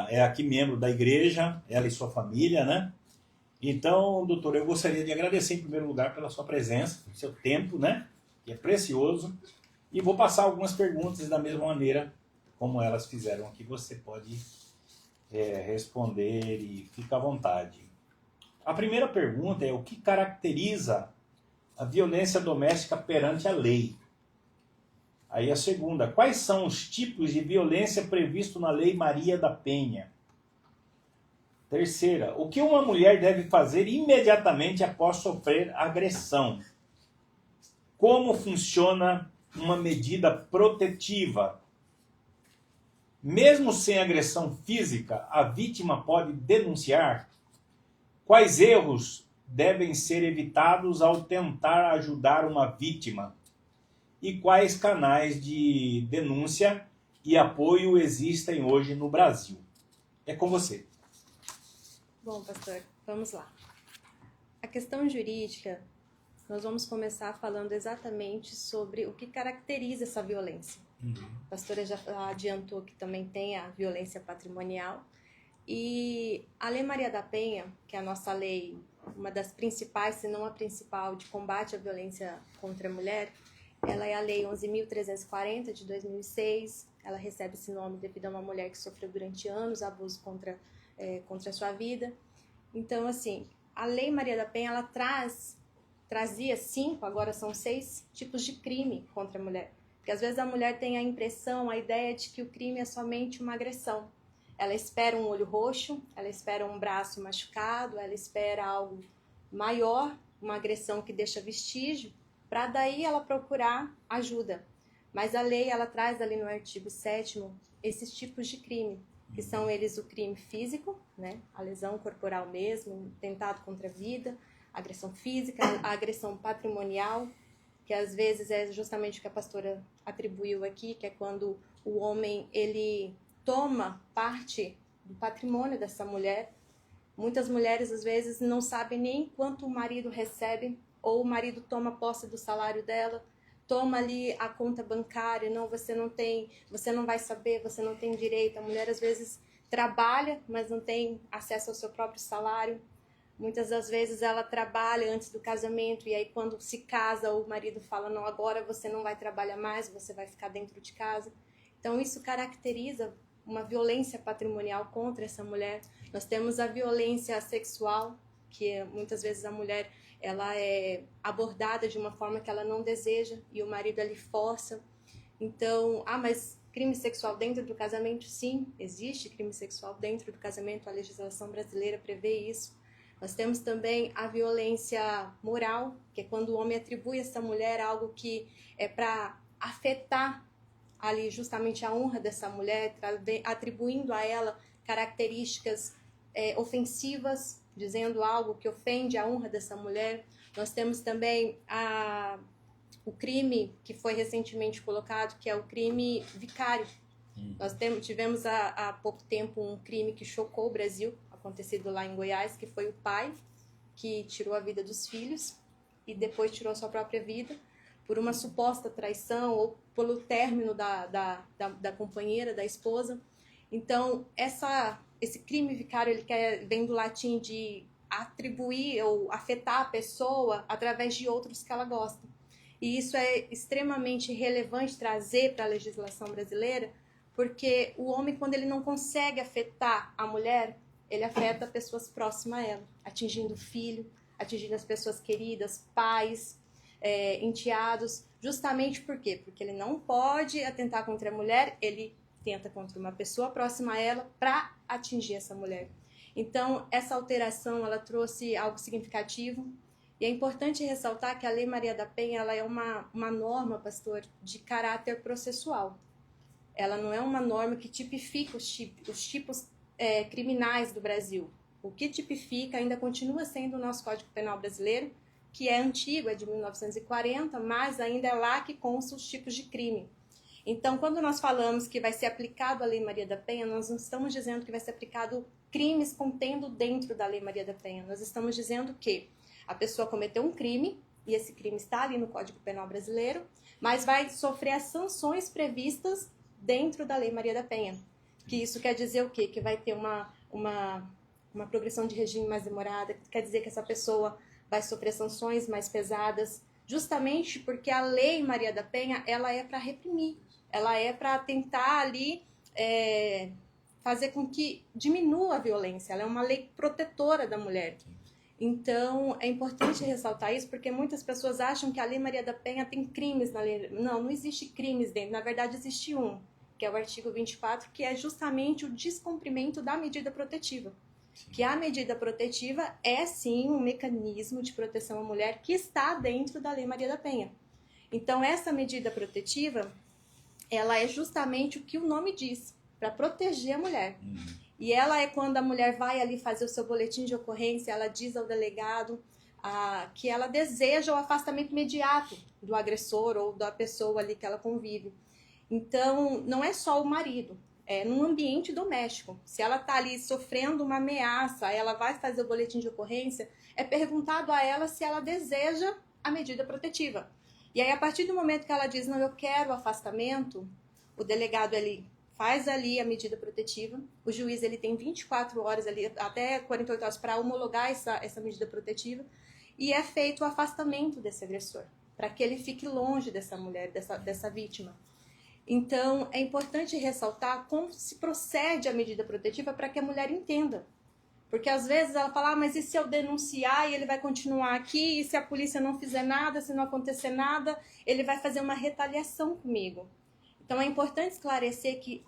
é aqui membro da igreja, ela e sua família, né? Então, doutora, eu gostaria de agradecer em primeiro lugar pela sua presença, seu tempo, né? Que é precioso. E vou passar algumas perguntas da mesma maneira como elas fizeram aqui. Você pode responder e fica à vontade. A primeira pergunta é: o que caracteriza a violência doméstica perante a lei? Aí a segunda: quais são os tipos de violência previstos na Lei Maria da Penha? Terceira: o que uma mulher deve fazer imediatamente após sofrer agressão? Como funciona uma medida protetiva? Mesmo sem agressão física, a vítima pode denunciar? Quais erros devem ser evitados ao tentar ajudar uma vítima? E quais canais de denúncia e apoio existem hoje no Brasil? É com você. Bom, pastor, vamos lá. A questão jurídica, nós vamos começar falando exatamente sobre o que caracteriza essa violência. A pastora já adiantou que também tem a violência patrimonial. E a Lei Maria da Penha, que é a nossa lei, uma das principais, se não a principal, de combate à violência contra a mulher, ela é a Lei 11.340 de 2006. Ela recebe esse nome devido a uma mulher que sofreu durante anos abuso contra a sua vida. Então, assim, a Lei Maria da Penha, ela trazia 5, agora são 6 tipos de crime contra a mulher. Porque às vezes a mulher tem a impressão, a ideia de que o crime é somente uma agressão. Ela espera um olho roxo, ela espera um braço machucado, ela espera algo maior, uma agressão que deixa vestígio, para daí ela procurar ajuda. Mas a lei, ela traz ali no artigo 7º esses tipos de crime, que são eles o crime físico, né? A lesão corporal mesmo, tentado contra a vida, a agressão física, a agressão patrimonial, que às vezes é justamente o que a pastora atribuiu aqui, que é quando o homem, ele toma parte do patrimônio dessa mulher. Muitas mulheres, às vezes, não sabem nem quanto o marido recebe, ou o marido toma posse do salário dela, toma ali a conta bancária, não, você não vai saber, você não tem direito. A mulher, às vezes, trabalha, mas não tem acesso ao seu próprio salário. Muitas das vezes ela trabalha antes do casamento e aí quando se casa o marido fala, não, agora você não vai trabalhar mais, você vai ficar dentro de casa. Então isso caracteriza uma violência patrimonial contra essa mulher. Nós temos a violência sexual, que muitas vezes a mulher ela é abordada de uma forma que ela não deseja e o marido ali força. Então, mas crime sexual dentro do casamento? Sim, existe crime sexual dentro do casamento, a legislação brasileira prevê isso. Nós temos também a violência moral, que é quando o homem atribui a essa mulher algo que é para afetar ali justamente a honra dessa mulher, atribuindo a ela características ofensivas, dizendo algo que ofende a honra dessa mulher. Nós temos também o crime que foi recentemente colocado, que é o crime vicário. Nós tivemos há pouco tempo um crime que chocou o Brasil, acontecido lá em Goiás, que foi o pai que tirou a vida dos filhos e depois tirou a sua própria vida por uma suposta traição ou pelo término da companheira, da esposa. Então, esse crime vicário ele vem do latim de atribuir ou afetar a pessoa através de outros que ela gosta. E isso é extremamente relevante trazer para a legislação brasileira, porque o homem, quando ele não consegue afetar a mulher, ele afeta pessoas próximas a ela, atingindo o filho, atingindo as pessoas queridas, pais, enteados, justamente por quê? Porque ele não pode atentar contra a mulher, ele tenta contra uma pessoa próxima a ela para atingir essa mulher. Então, essa alteração, ela trouxe algo significativo, e é importante ressaltar que a Lei Maria da Penha, ela é uma norma, pastor, de caráter processual. Ela não é uma norma que tipifica os tipos criminais do Brasil. O que tipifica ainda continua sendo o nosso Código Penal brasileiro, que é antigo, é de 1940, mas ainda é lá que constam os tipos de crime. Então, quando nós falamos que vai ser aplicado a Lei Maria da Penha, nós não estamos dizendo que vai ser aplicado crimes contendo dentro da Lei Maria da Penha. Nós estamos dizendo que a pessoa cometeu um crime, e esse crime está ali no Código Penal brasileiro, mas vai sofrer as sanções previstas dentro da Lei Maria da Penha. Que isso quer dizer o quê? Que vai ter uma progressão de regime mais demorada, quer dizer que essa pessoa vai sofrer sanções mais pesadas, justamente porque a Lei Maria da Penha, ela é para reprimir, ela é para tentar ali fazer com que diminua a violência, ela é uma lei protetora da mulher. Então, é importante ressaltar isso, porque muitas pessoas acham que a Lei Maria da Penha tem crimes na lei. Não, não existe crimes dentro, na verdade existe um, que é o artigo 24, que é justamente o descumprimento da medida protetiva. Que a medida protetiva é, sim, um mecanismo de proteção à mulher que está dentro da Lei Maria da Penha. Então, essa medida protetiva, ela é justamente o que o nome diz, para proteger a mulher. E ela é quando a mulher vai ali fazer o seu boletim de ocorrência, ela diz ao delegado que ela deseja o afastamento imediato do agressor ou da pessoa ali que ela convive. Então, não é só o marido, é num ambiente doméstico. Se ela está ali sofrendo uma ameaça, ela vai fazer o boletim de ocorrência, é perguntado a ela se ela deseja a medida protetiva. E aí, a partir do momento que ela diz, não, eu quero o afastamento, o delegado, ele faz ali a medida protetiva, o juiz ele tem 24 horas, ali, até 48 horas para homologar essa medida protetiva, e é feito o afastamento desse agressor, para que ele fique longe dessa mulher, dessa vítima. Então, é importante ressaltar como se procede a medida protetiva para que a mulher entenda. Porque às vezes ela fala, mas e se eu denunciar e ele vai continuar aqui, e se a polícia não fizer nada, se não acontecer nada, ele vai fazer uma retaliação comigo. Então, é importante esclarecer que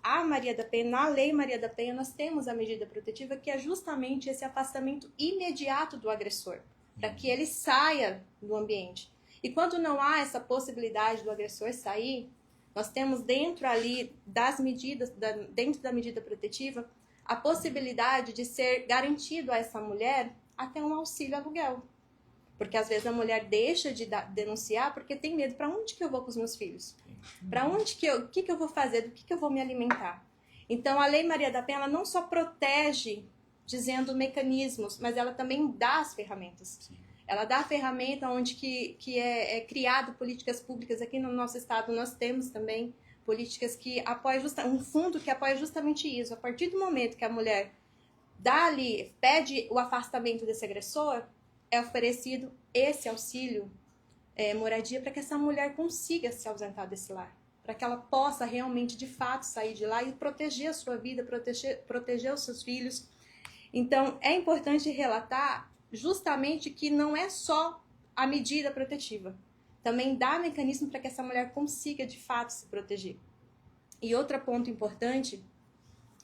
na Lei Maria da Penha, nós temos a medida protetiva, que é justamente esse afastamento imediato do agressor, para que ele saia do ambiente. E quando não há essa possibilidade do agressor sair, nós temos dentro ali das medidas, dentro da medida protetiva, a possibilidade de ser garantido a essa mulher até um auxílio aluguel. Porque às vezes a mulher deixa de denunciar porque tem medo. Para onde que eu vou com os meus filhos? Para onde o que eu vou fazer? Do que eu vou me alimentar? Então, a Lei Maria da Penha, ela não só protege dizendo mecanismos, mas ela também dá as ferramentas. Sim. Ela dá a ferramenta onde que é criado políticas públicas. Aqui no nosso estado nós temos também políticas que apoiam um fundo que apoia justamente isso. A partir do momento que a mulher pede o afastamento desse agressor, é oferecido esse auxílio moradia para que essa mulher consiga se ausentar desse lar, para que ela possa realmente, de fato, sair de lá e proteger a sua vida, proteger os seus filhos. Então, é importante relatar justamente que não é só a medida protetiva, também dá mecanismo para que essa mulher consiga, de fato, se proteger. E outro ponto importante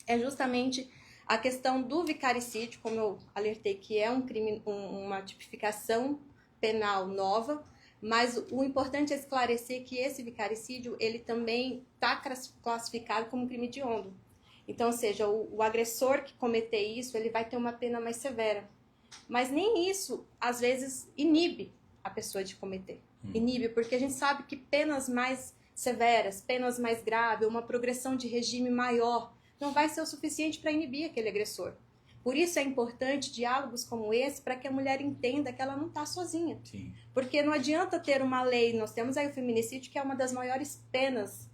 é justamente a questão do vicaricídio, como eu alertei, que é um crime, uma tipificação penal nova, mas o importante é esclarecer que esse vicaricídio, ele também está classificado como crime hediondo. Então, ou seja, o agressor que cometer isso, ele vai ter uma pena mais severa. Mas nem isso, às vezes, inibe a pessoa de cometer. Inibe, porque a gente sabe que penas mais severas, penas mais graves, uma progressão de regime maior, não vai ser o suficiente para inibir aquele agressor. Por isso é importante diálogos como esse, para que a mulher entenda que ela não está sozinha. Sim. Porque não adianta ter uma lei, nós temos aí o feminicídio, que é uma das maiores penas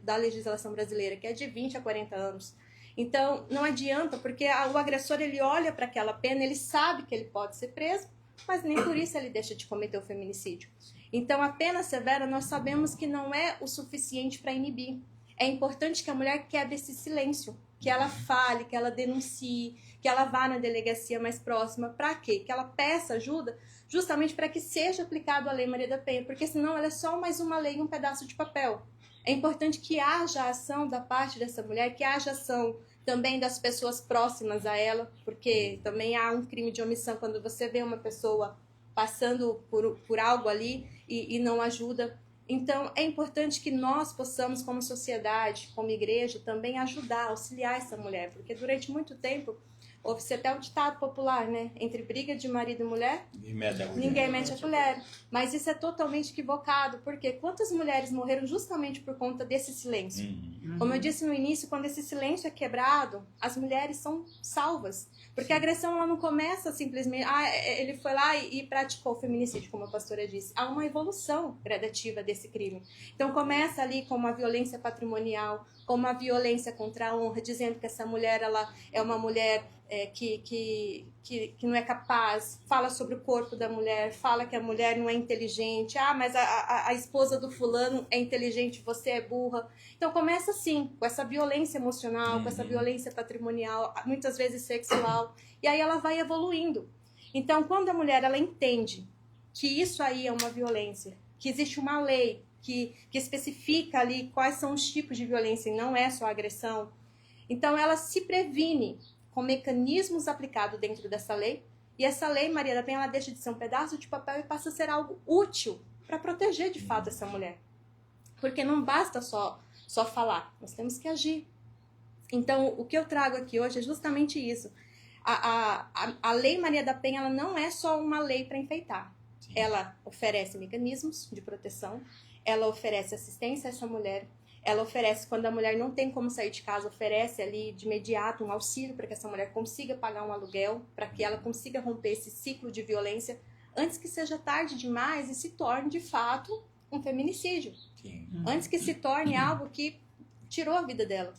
da legislação brasileira, que é de 20 a 40 anos. Então, não adianta, porque o agressor, ele olha para aquela pena, ele sabe que ele pode ser preso, mas nem por isso ele deixa de cometer o feminicídio. Então, a pena severa, nós sabemos que não é o suficiente para inibir. É importante que a mulher quebre esse silêncio, que ela fale, que ela denuncie, que ela vá na delegacia mais próxima. Para quê? Que ela peça ajuda justamente para que seja aplicado a Lei Maria da Penha, porque senão ela é só mais uma lei e um pedaço de papel. É importante que haja ação da parte dessa mulher, que haja ação também das pessoas próximas a ela, porque também há um crime de omissão quando você vê uma pessoa passando por algo ali e não ajuda. Então, é importante que nós possamos, como sociedade, como igreja, também ajudar, auxiliar essa mulher, porque durante muito tempo, houve-se até um ditado popular, né? Entre briga de marido e mulher, ninguém mete a colher. Mas isso é totalmente equivocado, porque quantas mulheres morreram justamente por conta desse silêncio? Como eu disse no início, quando esse silêncio é quebrado, as mulheres são salvas. Porque a agressão ela não começa simplesmente... ele foi lá e praticou o feminicídio, como a pastora disse. Há uma evolução gradativa desse crime. Então começa ali com uma violência patrimonial, com uma violência contra a honra, dizendo que essa mulher ela é uma mulher que não é capaz, fala sobre o corpo da mulher, fala que a mulher não é inteligente, mas a esposa do fulano é inteligente, você é burra. Então começa assim, com essa violência emocional, com essa violência patrimonial, muitas vezes sexual, e aí ela vai evoluindo. Então quando a mulher ela entende que isso aí é uma violência, que existe uma lei que especifica ali quais são os tipos de violência e não é só agressão, então ela se previne com mecanismos aplicados dentro dessa lei, e essa lei, Maria da Penha, ela deixa de ser um pedaço de papel e passa a ser algo útil para proteger de fato essa mulher. Porque não basta só falar, nós temos que agir. Então, o que eu trago aqui hoje é justamente isso. A lei Maria da Penha ela não é só uma lei para enfeitar. Sim. Ela oferece mecanismos de proteção, ela oferece assistência a essa mulher, ela oferece, quando a mulher não tem como sair de casa, oferece ali de imediato um auxílio para que essa mulher consiga pagar um aluguel, para que ela consiga romper esse ciclo de violência antes que seja tarde demais e se torne, de fato, um feminicídio. Sim. Antes que se torne algo que tirou a vida dela.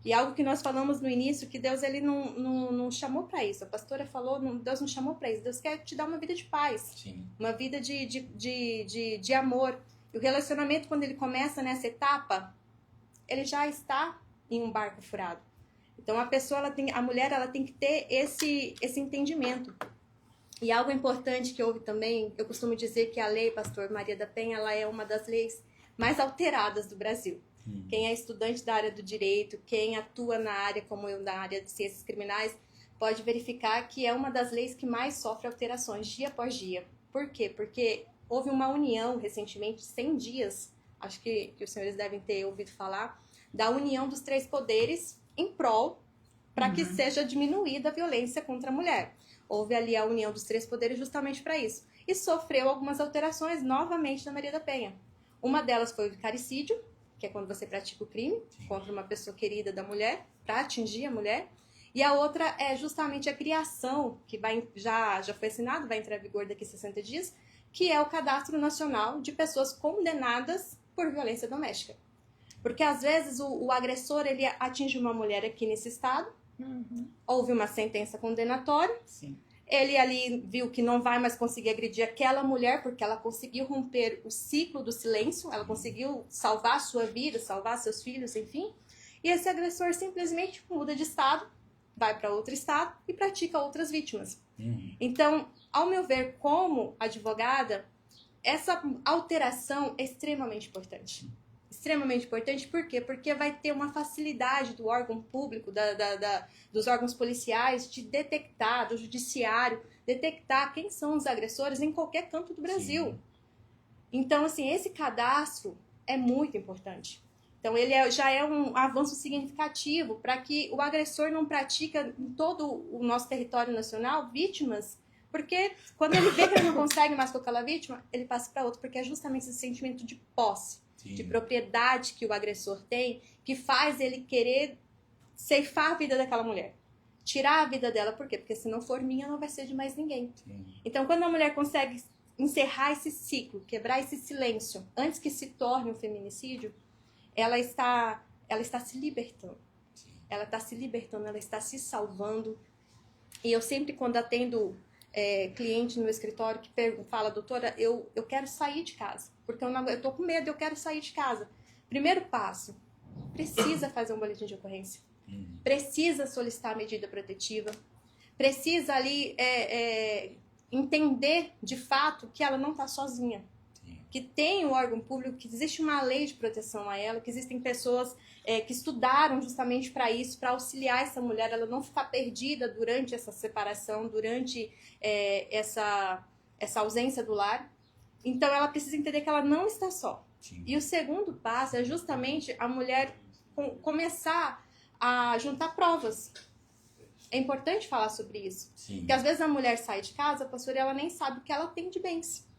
E algo que nós falamos no início, que Deus ele não chamou para isso. A pastora falou, Deus não chamou para isso. Deus quer te dar uma vida de paz. Sim. Uma vida de amor. E o relacionamento, quando ele começa nessa etapa, ele já está em um barco furado. Então a mulher ela tem que ter esse entendimento. E algo importante que houve também, eu costumo dizer que a lei, pastor Maria da Penha, ela é uma das leis mais alteradas do Brasil. Quem é estudante da área do direito, quem atua na área como eu, na área de ciências criminais, pode verificar que é uma das leis que mais sofre alterações dia após dia. Por quê? Porque houve uma união recentemente, 100 dias, acho que os senhores devem ter ouvido falar, da união dos 3 poderes em prol para que seja diminuída a violência contra a mulher. Houve ali a união dos 3 poderes justamente para isso. E sofreu algumas alterações novamente na Maria da Penha. Uma delas foi o vicaricídio, que é quando você pratica o crime contra uma pessoa querida da mulher, para atingir a mulher. E a outra é justamente a criação, que já foi assinado, vai entrar em vigor daqui a 60 dias, que é o Cadastro Nacional de Pessoas Condenadas por Violência Doméstica. Porque às vezes o agressor ele atinge uma mulher aqui nesse estado, houve uma sentença condenatória, Sim. ele ali viu que não vai mais conseguir agredir aquela mulher porque ela conseguiu romper o ciclo do silêncio, ela conseguiu salvar a sua vida, salvar seus filhos, enfim. E esse agressor simplesmente muda de estado, vai para outro estado e pratica outras vítimas. Então, ao meu ver, como advogada, essa alteração é extremamente importante. Extremamente importante, por quê? Porque vai ter uma facilidade do órgão público, dos órgãos policiais, de detectar, do judiciário, detectar quem são os agressores em qualquer canto do Brasil. Sim. Então, assim, esse cadastro é muito importante. Então, ele já é um avanço significativo para que o agressor não pratique em todo o nosso território nacional vítimas, porque quando ele vê que ele não consegue mais com aquela vítima, ele passa para outro, porque é justamente esse sentimento de posse, sim, de propriedade que o agressor tem, que faz ele querer ceifar a vida daquela mulher, tirar a vida dela. Por quê? Porque se não for minha, não vai ser de mais ninguém. Sim. Então, quando a mulher consegue encerrar esse ciclo, quebrar esse silêncio, antes que se torne um feminicídio, ela está se libertando. Ela está se libertando, ela está se salvando. E eu sempre, quando atendo cliente no escritório que fala, doutora, eu quero sair de casa, porque eu estou com medo, eu quero sair de casa. Primeiro passo, precisa fazer um boletim de ocorrência. Precisa solicitar a medida protetiva. Precisa ali entender, de fato, que ela não está sozinha. Que tem um órgão público, que existe uma lei de proteção a ela, que existem pessoas que estudaram justamente para isso, para auxiliar essa mulher, ela não ficar perdida durante essa separação, durante essa ausência do lar. Então, ela precisa entender que ela não está só. Sim. E o segundo passo é justamente a mulher começar a juntar provas. É importante falar sobre isso. Sim. Porque às vezes a mulher sai de casa, pastor, e ela nem sabe o que ela tem de bens.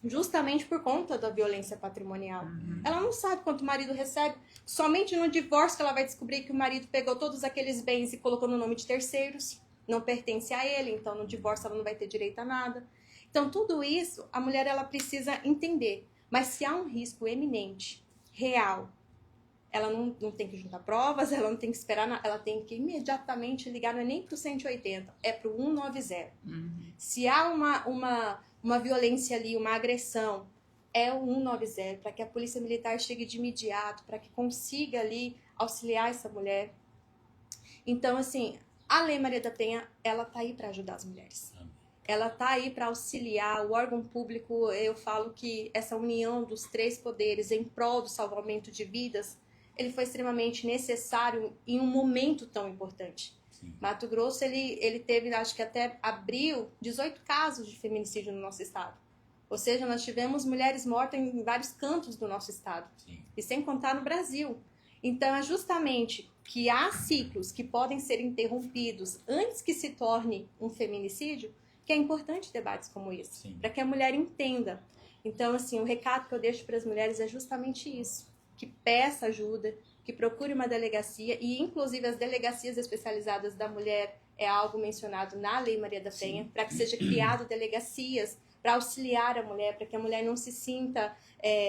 Justamente por conta da violência patrimonial. Ela não sabe quanto o marido recebe. Somente no divórcio que ela vai descobrir que o marido pegou todos aqueles bens e colocou no nome de terceiros. Não pertence a ele, então no divórcio ela não vai ter direito a nada. Então tudo isso, a mulher ela precisa entender. Mas se há um risco eminente, real, ela não tem que juntar provas, ela não tem que esperar, ela tem que imediatamente ligar, não é nem para o 180, é para o 190. Se há uma violência ali, uma agressão, é o 190, para que a polícia militar chegue de imediato, para que consiga ali auxiliar essa mulher. Então, assim, a Lei Maria da Penha, ela tá aí para ajudar as mulheres. Ela tá aí para auxiliar o órgão público. Eu falo que essa união dos três poderes em prol do salvamento de vidas, ele foi extremamente necessário em um momento tão importante. Sim. Mato Grosso, ele teve, acho que até abril, 18 casos de feminicídio no nosso estado. Ou seja, nós tivemos mulheres mortas em vários cantos do nosso estado. Sim. E sem contar no Brasil. Então, é justamente que há ciclos que podem ser interrompidos antes que se torne um feminicídio, que é importante debates como esse, para que a mulher entenda. Então, assim, o recado que eu deixo para as mulheres é justamente isso, que peça ajuda, que procure uma delegacia, e inclusive as delegacias especializadas da mulher é algo mencionado na Lei Maria da Penha, para que seja criado delegacias para auxiliar a mulher, para que a mulher não se sinta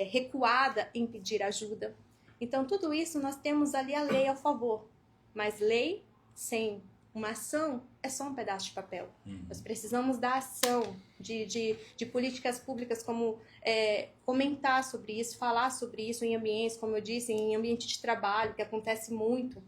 recuada em pedir ajuda. Então, tudo isso nós temos ali a lei ao favor, mas lei sem uma ação é só um pedaço de papel. Nós precisamos da ação, de políticas públicas, como comentar sobre isso, falar sobre isso em ambientes, como eu disse, em ambiente de trabalho, que acontece muito.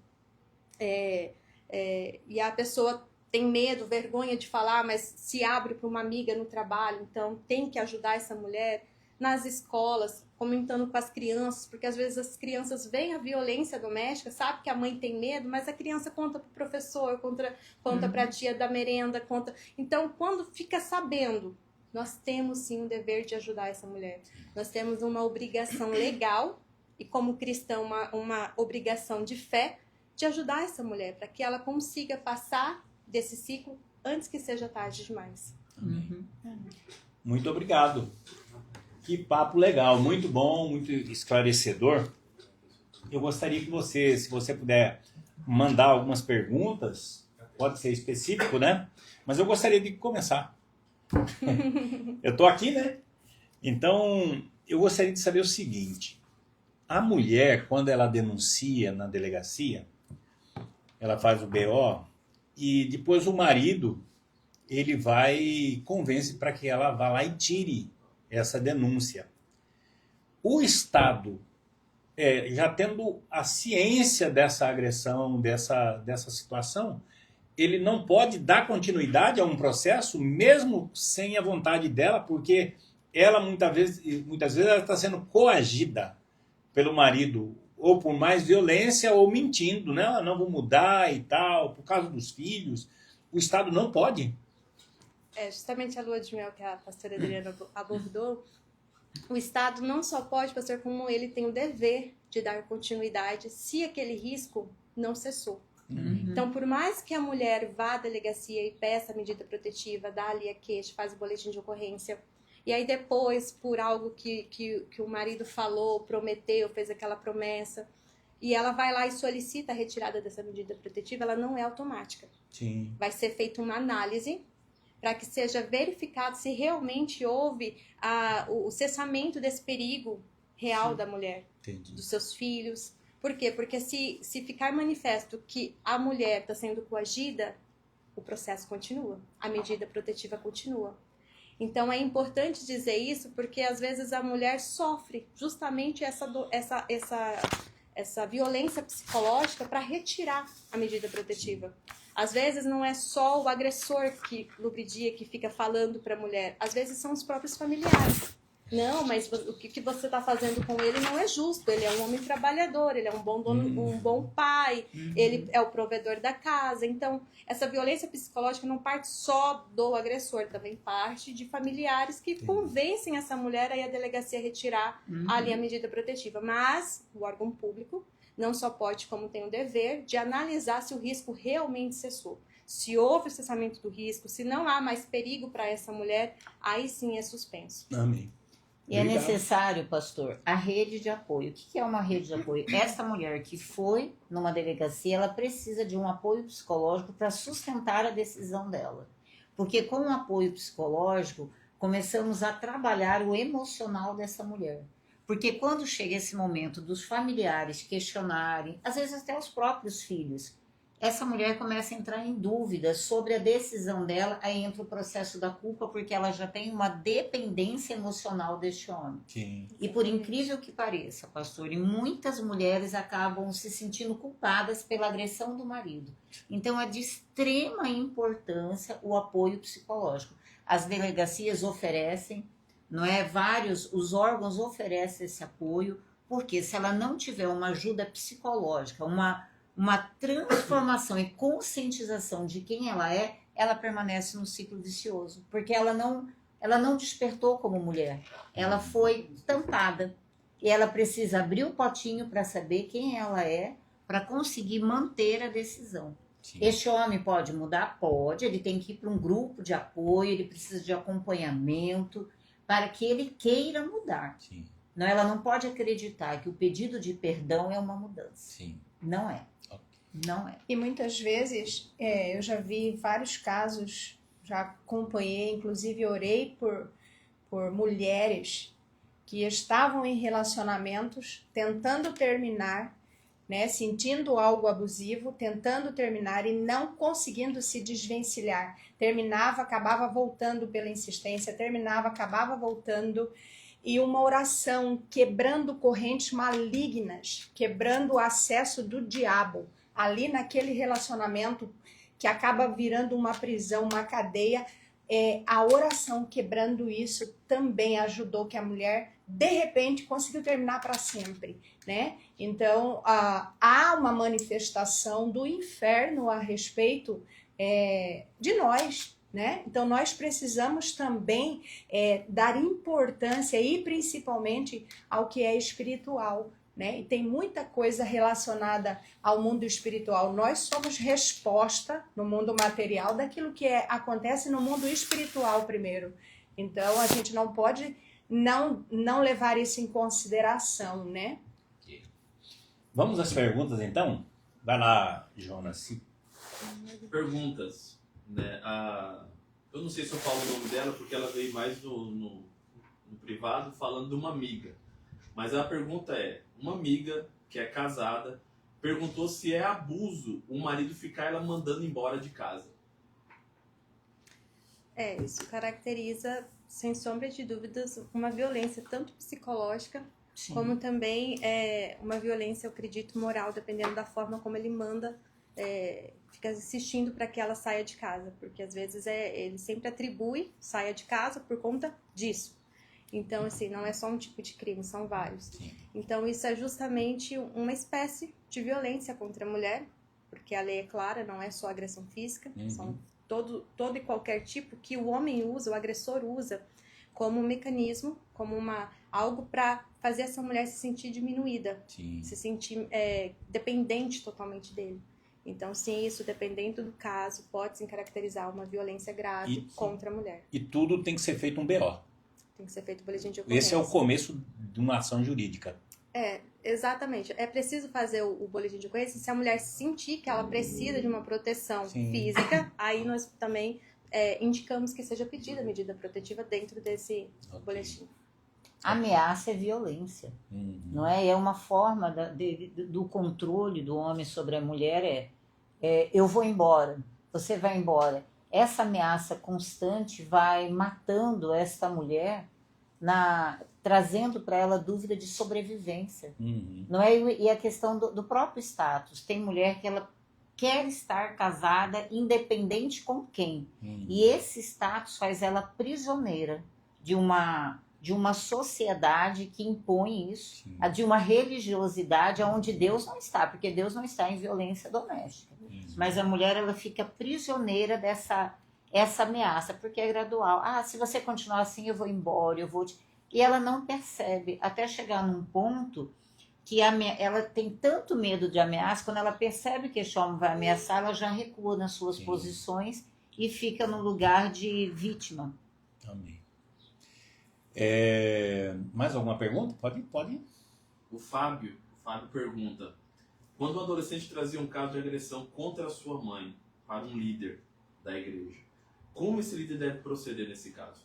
E a pessoa tem medo, vergonha de falar, mas se abre para uma amiga no trabalho, então tem que ajudar essa mulher. Nas escolas, comentando com as crianças, porque às vezes as crianças veem a violência doméstica, sabe que a mãe tem medo, mas a criança conta para o professor, conta para a tia da merenda, conta. Então, quando fica sabendo, nós temos sim o dever de ajudar essa mulher. Nós temos uma obrigação legal e, como cristão, uma obrigação de fé de ajudar essa mulher, para que ela consiga passar desse ciclo antes que seja tarde demais. Muito obrigado. Que papo legal, muito bom, muito esclarecedor. Eu gostaria que você, se você puder mandar algumas perguntas, pode ser específico, né? Mas eu gostaria de começar. Eu estou aqui, né? Então, eu gostaria de saber o seguinte. A mulher, quando ela denuncia na delegacia, ela faz o BO e depois o marido, ele vai e convence para que ela vá lá e tire essa denúncia. O Estado, já tendo a ciência dessa agressão, dessa situação, ele não pode dar continuidade a um processo, mesmo sem a vontade dela, porque ela muitas vezes ela está sendo coagida pelo marido, ou por mais violência, ou mentindo, né? Não vou mudar e tal, por causa dos filhos. O Estado não pode. Justamente a lua de mel que a pastora Adriana abordou, o Estado não só pode, pastor, como ele tem o dever de dar continuidade se aquele risco não cessou. Então, por mais que a mulher vá à delegacia e peça a medida protetiva, dá ali a queixa, faz o boletim de ocorrência, e aí depois, por algo que o marido falou, prometeu, fez aquela promessa, e ela vai lá e solicita a retirada dessa medida protetiva, ela não é automática. Sim. Vai ser feita uma análise para que seja verificado se realmente houve o cessamento desse perigo real da mulher, dos seus filhos. Por quê? Porque se ficar manifesto que a mulher está sendo coagida, o processo continua, a medida protetiva continua. Então é importante dizer isso porque às vezes a mulher sofre justamente essa violência psicológica para retirar a medida protetiva. Às vezes não é só o agressor que lubridia, que fica falando para a mulher, às vezes são os próprios familiares. Não, mas o que você está fazendo com ele não é justo. Ele é um homem trabalhador, ele é um bom dono, um bom pai, ele é o provedor da casa. Então, essa violência psicológica não parte só do agressor, também parte de familiares que convencem essa mulher a ir à delegacia retirar ali a medida protetiva. Mas o órgão público não só pode, como tem o dever, de analisar se o risco realmente cessou. Se houve o cessamento do risco, se não há mais perigo para essa mulher, aí sim é suspenso. Amém. E é necessário, pastor, a rede de apoio. O que é uma rede de apoio? Essa mulher que foi numa delegacia, ela precisa de um apoio psicológico para sustentar a decisão dela. Porque com o apoio psicológico, começamos a trabalhar o emocional dessa mulher. Porque quando chega esse momento dos familiares questionarem, às vezes até os próprios filhos, essa mulher começa a entrar em dúvidas sobre a decisão dela, aí entra o processo da culpa, porque ela já tem uma dependência emocional deste homem. Sim. E por incrível que pareça, pastor, e muitas mulheres acabam se sentindo culpadas pela agressão do marido. Então é de extrema importância o apoio psicológico. As delegacias oferecem, não é? Os órgãos oferecem esse apoio, porque se ela não tiver uma ajuda psicológica, uma transformação e conscientização de quem ela é, ela permanece no ciclo vicioso, porque ela não despertou como mulher, ela foi tampada e ela precisa abrir o potinho para saber quem ela é, para conseguir manter a decisão. Sim. Este homem pode mudar? Pode, ele tem que ir para um grupo de apoio, ele precisa de acompanhamento para que ele queira mudar. Sim. Não, ela não pode acreditar que o pedido de perdão é uma mudança. Sim. Não é. Não é. E muitas vezes, eu já vi vários casos, já acompanhei, inclusive orei por mulheres que estavam em relacionamentos, tentando terminar, né, sentindo algo abusivo, tentando terminar e não conseguindo se desvencilhar. Terminava, acabava voltando pela insistência, terminava, acabava voltando. E uma oração quebrando correntes malignas, quebrando o acesso do diabo ali naquele relacionamento que acaba virando uma prisão, uma cadeia. A oração quebrando isso também ajudou que a mulher, de repente, conseguiu terminar para sempre, né? Então, há uma manifestação do inferno a respeito de nós, né? Então, nós precisamos também dar importância e principalmente ao que é espiritual, né? E tem muita coisa relacionada ao mundo espiritual. Nós somos resposta no mundo material daquilo que acontece no mundo espiritual primeiro. Então, a gente não pode não levar isso em consideração, né? Vamos às perguntas, então? Vai lá, Jonas. Perguntas. Né? Eu não sei se eu falo o nome dela, porque ela veio mais no privado falando de uma amiga. Mas a pergunta é, uma amiga que é casada perguntou se é abuso o marido ficar ela mandando embora de casa. Isso caracteriza, sem sombra de dúvidas, uma violência tanto psicológica, Sim. como também uma violência, eu acredito, moral, dependendo da forma como ele manda, fica insistindo para que ela saia de casa, porque às vezes ele sempre atribui saia de casa por conta disso. Então, assim, não é só um tipo de crime, são vários. Sim. Então, isso é justamente uma espécie de violência contra a mulher, porque a lei é clara, não é só agressão física, são todo e qualquer tipo que o homem usa, o agressor usa, como um mecanismo, como algo para fazer essa mulher se sentir diminuída, Sim. se sentir dependente totalmente dele. Então, sim, isso, dependendo do caso, pode se caracterizar uma violência grave contra a mulher. E tudo tem que ser feito um BO. Tem que ser feito boletim de ocorrência. Esse é o começo de uma ação jurídica. Exatamente. É preciso fazer o boletim de ocorrência se a mulher sentir que ela precisa de uma proteção física, aí nós também indicamos que seja pedida a medida protetiva dentro desse boletim. Ameaça é violência, não é? É uma forma do controle do homem sobre a mulher, eu vou embora, você vai embora. Essa ameaça constante vai matando esta mulher, trazendo para ela dúvida de sobrevivência. Não é? E a questão do próprio status. Tem mulher que ela quer estar casada independente com quem. E esse status faz ela prisioneira de uma sociedade que impõe isso, de uma religiosidade onde Deus não está, porque Deus não está em violência doméstica. Mas a mulher, ela fica prisioneira essa ameaça, porque é gradual. Se você continuar assim, eu vou embora, E ela não percebe, até chegar num ponto que ela tem tanto medo de ameaça, quando ela percebe que esse homem vai ameaçar, ela já recua nas suas posições e fica no lugar de vítima. Amém. Mais alguma pergunta? Pode. O Fábio pergunta: quando um adolescente trazia um caso de agressão contra a sua mãe para um líder da igreja, como esse líder deve proceder nesse caso?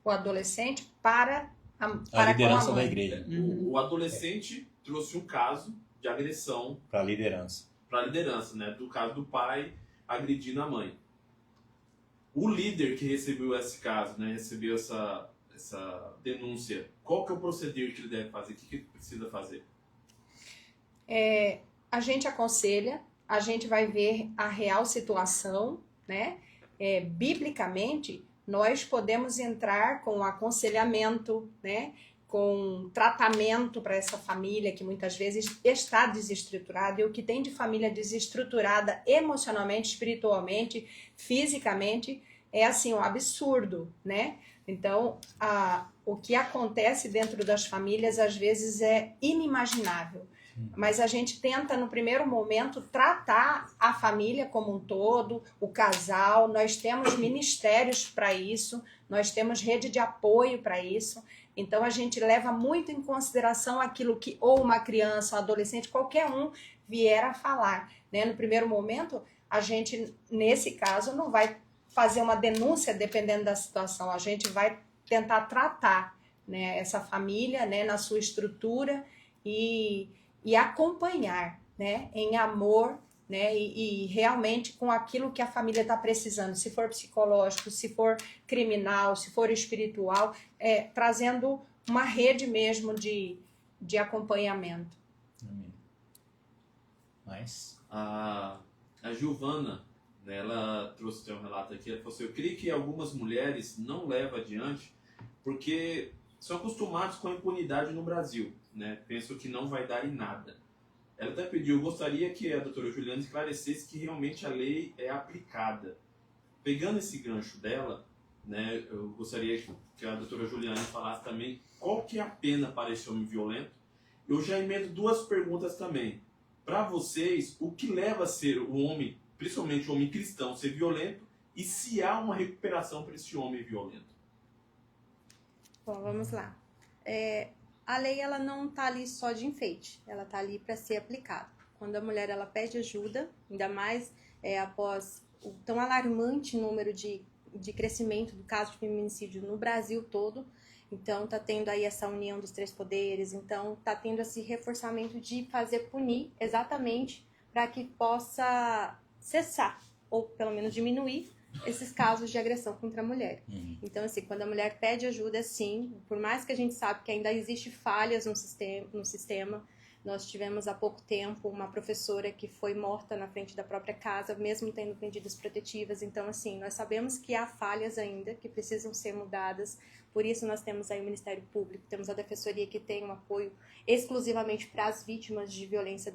O adolescente para A liderança com a da mãe. igreja. O adolescente trouxe um caso de agressão Para a liderança. para a liderança, né? Do caso do pai agredindo a mãe. O líder que recebeu esse caso, né? Recebeu essa denúncia, qual que é o proceder que ele deve fazer? O que ele precisa fazer? A gente aconselha, a gente vai ver a real situação, né? Biblicamente, nós podemos entrar com aconselhamento, né? Com tratamento para essa família que muitas vezes está desestruturada, e o que tem de família desestruturada emocionalmente, espiritualmente, fisicamente, é assim um absurdo, né? Então, o que acontece dentro das famílias às vezes é inimaginável. Mas a gente tenta, no primeiro momento, tratar a família como um todo, o casal. Nós temos ministérios para isso, nós temos rede de apoio para isso. Então, a gente leva muito em consideração aquilo que ou uma criança, um adolescente, qualquer um vier a falar, né? No primeiro momento, a gente, nesse caso, não vai fazer uma denúncia dependendo da situação. A gente vai tentar tratar, né, essa família, né, na sua estrutura e acompanhar, né, em amor, né, e realmente com aquilo que a família está precisando, se for psicológico, se for criminal, se for espiritual, trazendo uma rede mesmo de acompanhamento. Amém. Mas A Giovana, né, ela trouxe um relato aqui, ela falou assim: eu creio que algumas mulheres não levam adiante porque são acostumados com a impunidade no Brasil, né? Pensam que não vai dar em nada. Ela até pediu: eu gostaria que a doutora Juliana esclarecesse que realmente a lei é aplicada. Pegando esse gancho dela, né, eu gostaria que a doutora Juliana falasse também qual que é a pena para esse homem violento. Eu já emendo duas perguntas também. Para vocês, o que leva a ser o homem, principalmente o homem cristão, ser violento, e se há uma recuperação para esse homem violento? Bom, vamos lá. A lei, ela não está ali só de enfeite, ela está ali para ser aplicada. Quando a mulher ela pede ajuda, ainda mais após o tão alarmante número de crescimento do caso de feminicídio no Brasil todo, Então, tá tendo aí essa união dos 3 poderes. Então, tá tendo esse reforçamento de fazer punir exatamente para que possa cessar, ou pelo menos diminuir, esses casos de agressão contra a mulher. Então, assim, quando a mulher pede ajuda, sim, por mais que a gente sabe que ainda existe falhas no sistema, nós tivemos há pouco tempo uma professora que foi morta na frente da própria casa, mesmo tendo medidas protetivas. Então, assim, nós sabemos que há falhas ainda, que precisam ser mudadas. Por isso, nós temos aí o Ministério Público, temos a Defensoria, que tem um apoio exclusivamente para as vítimas de violência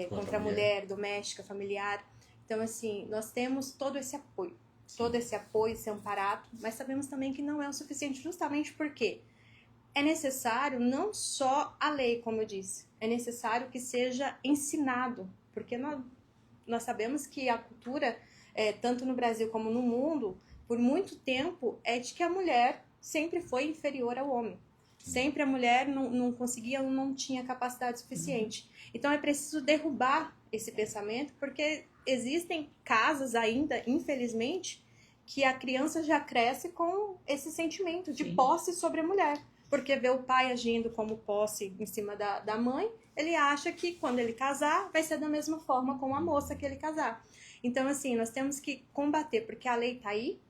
contra a mulher, doméstica, familiar. Então, assim, nós temos todo esse apoio, esse amparato, mas sabemos também que não é o suficiente, justamente porque é necessário não só a lei, como eu disse, é necessário que seja ensinado, porque nós sabemos que a cultura, tanto no Brasil como no mundo, por muito tempo, é de que a mulher sempre foi inferior ao homem. Sempre a mulher não conseguia, não tinha capacidade suficiente. Então é preciso derrubar esse pensamento, porque existem casos ainda, infelizmente, que a criança já cresce com esse sentimento de posse sobre a mulher. Porque vê o pai agindo como posse em cima da mãe, ele acha que quando ele casar, vai ser da mesma forma com a moça que ele casar. Então, assim, nós temos que combater, porque a lei está aí,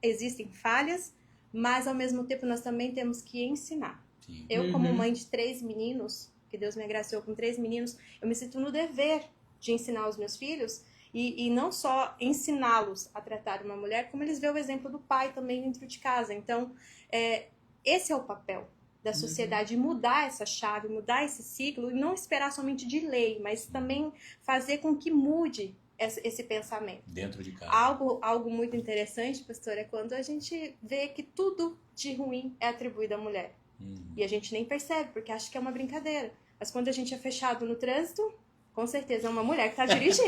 existem falhas, mas ao mesmo tempo nós também temos que ensinar. Sim. Eu, como mãe de 3 meninos, que Deus me agraciou com 3 meninos, eu me sinto no dever de ensinar os meus filhos, e não só ensiná-los a tratar uma mulher, como eles veem o exemplo do pai também dentro de casa. Então, esse é o papel da sociedade, mudar essa chave, mudar esse ciclo, e não esperar somente de lei, mas também fazer com que mude esse pensamento. Dentro de casa. Algo muito interessante, pastor, é quando a gente vê que tudo de ruim é atribuído à mulher. E a gente nem percebe, porque acha que é uma brincadeira. Mas quando a gente é fechado no trânsito, com certeza é uma mulher que está dirigindo.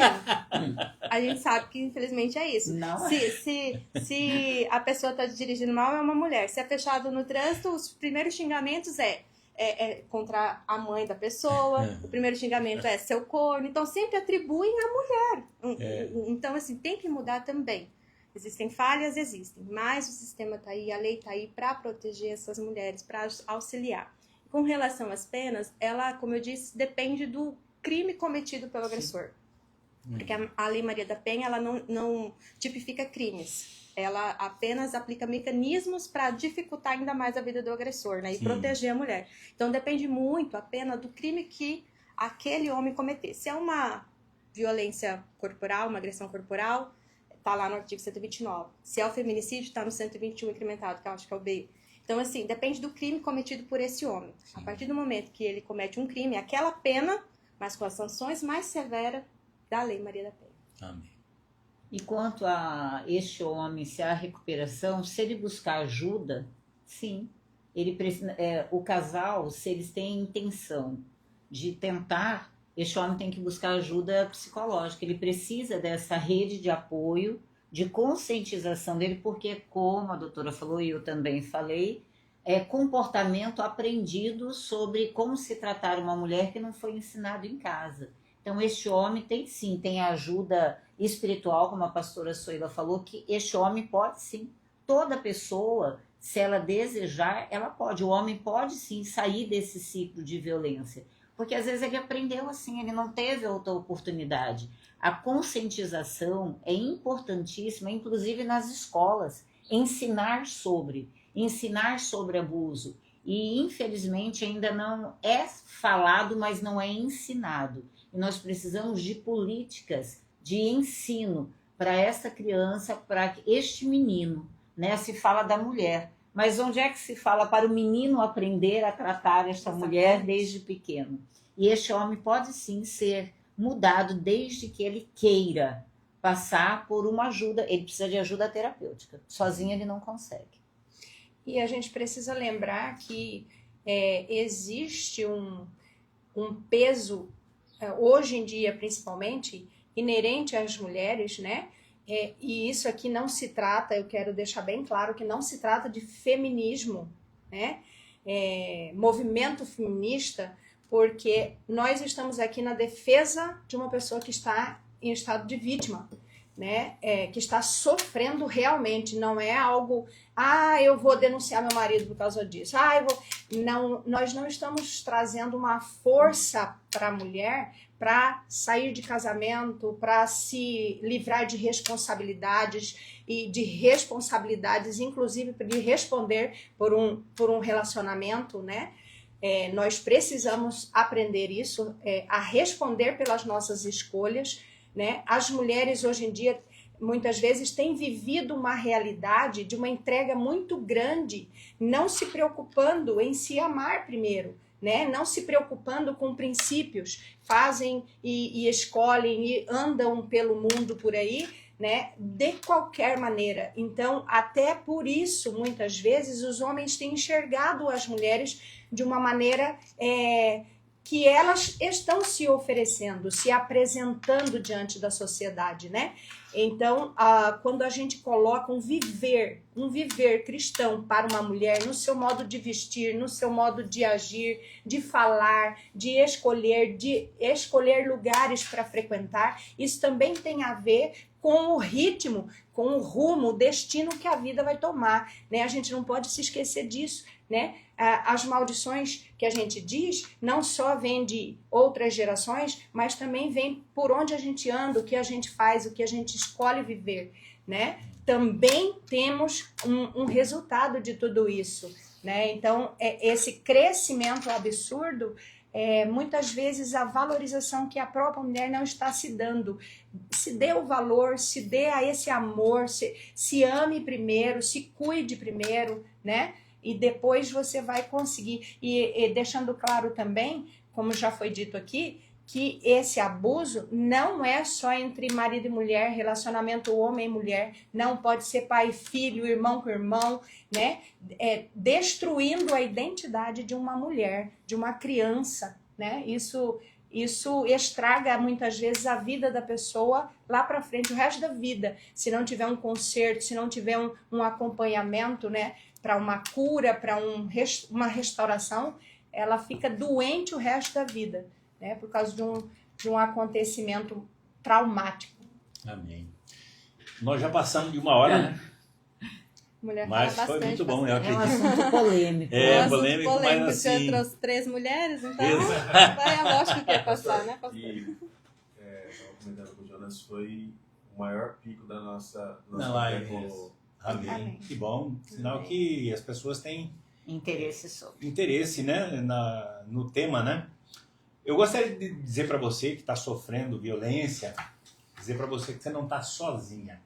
A gente sabe que, infelizmente, é isso. Não. Se a pessoa está dirigindo mal, é uma mulher. Se é fechado no trânsito, os primeiros xingamentos é contra a mãe da pessoa, o primeiro xingamento é seu corno. Então, sempre atribuem à mulher. Então, assim, tem que mudar também. Existem falhas, existem. Mas o sistema está aí, a lei está aí para proteger essas mulheres, para auxiliar. Com relação às penas, ela, como eu disse, depende do crime cometido pelo agressor. Porque a Lei Maria da Penha, ela não tipifica crimes. Ela apenas aplica mecanismos para dificultar ainda mais a vida do agressor, né? E proteger a mulher. Então, depende muito a pena do crime que aquele homem cometer. Se é uma violência corporal, uma agressão corporal, está lá no artigo 129. Se é o feminicídio, está no 121 incrementado, que eu acho que é o B. Então, assim, depende do crime cometido por esse homem. A partir do momento que ele comete um crime, aquela pena, mas com as sanções mais severas da Lei Maria da Penha. Amém. E quanto a este homem, se há recuperação, se ele buscar ajuda, sim. Ele precisa, o casal, se eles têm intenção de tentar, este homem tem que buscar ajuda psicológica. Ele precisa dessa rede de apoio, de conscientização dele, porque, como a doutora falou e eu também falei, é comportamento aprendido sobre como se tratar uma mulher que não foi ensinado em casa. Então, este homem tem ajuda espiritual, como a pastora Soila falou, que este homem pode sim. Toda pessoa, se ela desejar, ela pode. O homem pode sim sair desse ciclo de violência. Porque às vezes ele aprendeu assim, ele não teve outra oportunidade. A conscientização é importantíssima, inclusive nas escolas. Ensinar sobre abuso. E, infelizmente, ainda não é falado, mas não é ensinado. E nós precisamos de políticas de ensino para essa criança, para este menino, né? Se fala da mulher, mas onde é que se fala para o menino aprender a tratar esta mulher desde pequeno? E este homem pode sim ser mudado desde que ele queira passar por uma ajuda. Ele precisa de ajuda terapêutica, sozinho ele não consegue. E a gente precisa lembrar que existe um peso, hoje em dia principalmente, inerente às mulheres, né? E isso aqui não se trata, eu quero deixar bem claro que não se trata de feminismo, né? Movimento feminista, porque nós estamos aqui na defesa de uma pessoa que está em estado de vítima. né, que está sofrendo realmente, não é algo, eu vou denunciar meu marido por causa disso, não, nós não estamos trazendo uma força para a mulher para sair de casamento, para se livrar de responsabilidades, e de responsabilidades, inclusive de responder por um relacionamento, né? Nós precisamos aprender isso, a responder pelas nossas escolhas, né? As mulheres hoje em dia, muitas vezes, têm vivido uma realidade de uma entrega muito grande, não se preocupando em se amar primeiro, né? Não se preocupando com princípios, fazem e escolhem e andam pelo mundo por aí, né? De qualquer maneira. Então, até por isso, muitas vezes, os homens têm enxergado as mulheres de uma maneira que elas estão se oferecendo, se apresentando diante da sociedade, né? Então, quando a gente coloca um viver cristão para uma mulher, no seu modo de vestir, no seu modo de agir, de falar, de escolher lugares para frequentar, isso também tem a ver com o ritmo, com o rumo, o destino que a vida vai tomar, né? A gente não pode se esquecer disso, né? As maldições que a gente diz não só vêm de outras gerações, mas também vêm por onde a gente anda, o que a gente faz, o que a gente escolhe viver, né? Também temos um resultado de tudo isso, né? Então, esse crescimento absurdo, muitas vezes a valorização que a própria mulher não está se dando. Se dê o valor, se dê a esse amor, se ame primeiro, se cuide primeiro, né? E depois você vai conseguir. E deixando claro também, como já foi dito aqui, que esse abuso não é só entre marido e mulher, relacionamento homem e mulher, não pode ser pai e filho, irmão com irmão, né? Destruindo a identidade de uma mulher, de uma criança, né? Isso estraga muitas vezes a vida da pessoa lá para frente, o resto da vida, se não tiver um conserto, se não tiver um acompanhamento, né, para uma cura, para uma restauração, ela fica doente o resto da vida, né, por causa de um acontecimento traumático. Amém. Nós já passamos de 1 hora, né? Mulher mas fala foi bastante, muito bom, eu É um acredito. assunto polêmico. Polêmico, mas Você assim... trouxe 3 mulheres, então Exato. é lógico que ia passar, né, pastor? E, estava comentando com o Jonas, foi o maior pico da nossa live. tempo. Amém. Que bom. Sinal que as pessoas têm interesse, né, no tema, né? Eu gostaria de dizer para você que está sofrendo violência, dizer para você que você não está sozinha.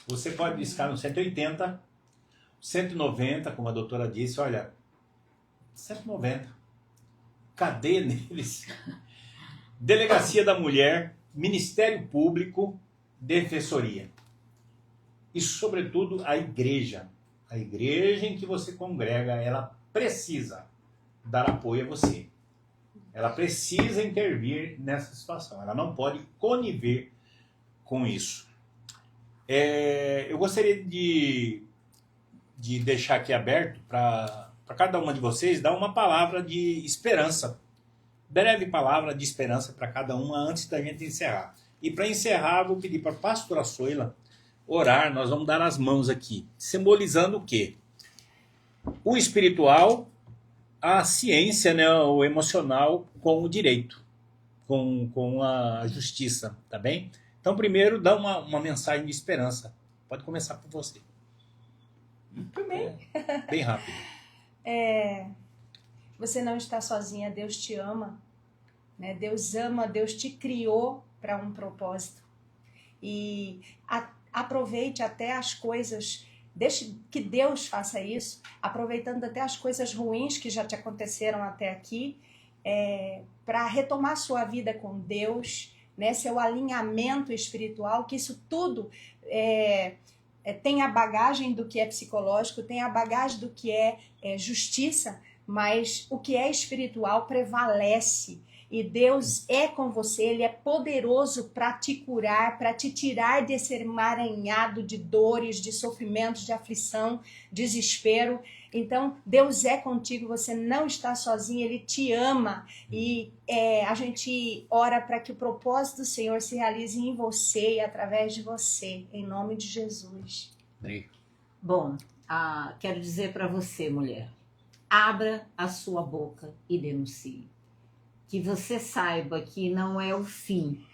Você pode discar no 180, 190, como a doutora disse, olha, 190. Cadê neles? Delegacia da Mulher, Ministério Público, Defensoria. E, sobretudo, a igreja. A igreja em que você congrega, ela precisa dar apoio a você. Ela precisa intervir nessa situação. Ela não pode conniver com isso. Eu gostaria de deixar aqui aberto para cada uma de vocês dar uma palavra de esperança. Breve palavra de esperança para cada uma antes da gente encerrar. E para encerrar, vou pedir para a pastora Soila orar. Nós vamos dar as mãos aqui, simbolizando o quê? O espiritual, a ciência, né, o emocional com o direito, com a justiça, tá bem? Então, primeiro, dá uma mensagem de esperança. Pode começar por você. Muito bem. Bem rápido. Você não está sozinha, Deus te ama, né? Deus ama, Deus te criou para um propósito. E aproveite até as coisas, deixe que Deus faça isso, aproveitando até as coisas ruins que já te aconteceram até aqui, para retomar sua vida com Deus, né, seu alinhamento espiritual, que isso tudo tem a bagagem do que é psicológico, tem a bagagem do que é justiça, mas o que é espiritual prevalece. E Deus é com você, Ele é poderoso para te curar, para te tirar desse emaranhado de dores, de sofrimentos, de aflição, desespero. Então, Deus é contigo, você não está sozinho, Ele te ama. E a gente ora para que o propósito do Senhor se realize em você e através de você, em nome de Jesus. Bom, quero dizer para você, mulher, abra a sua boca e denuncie. Que você saiba que não é o fim,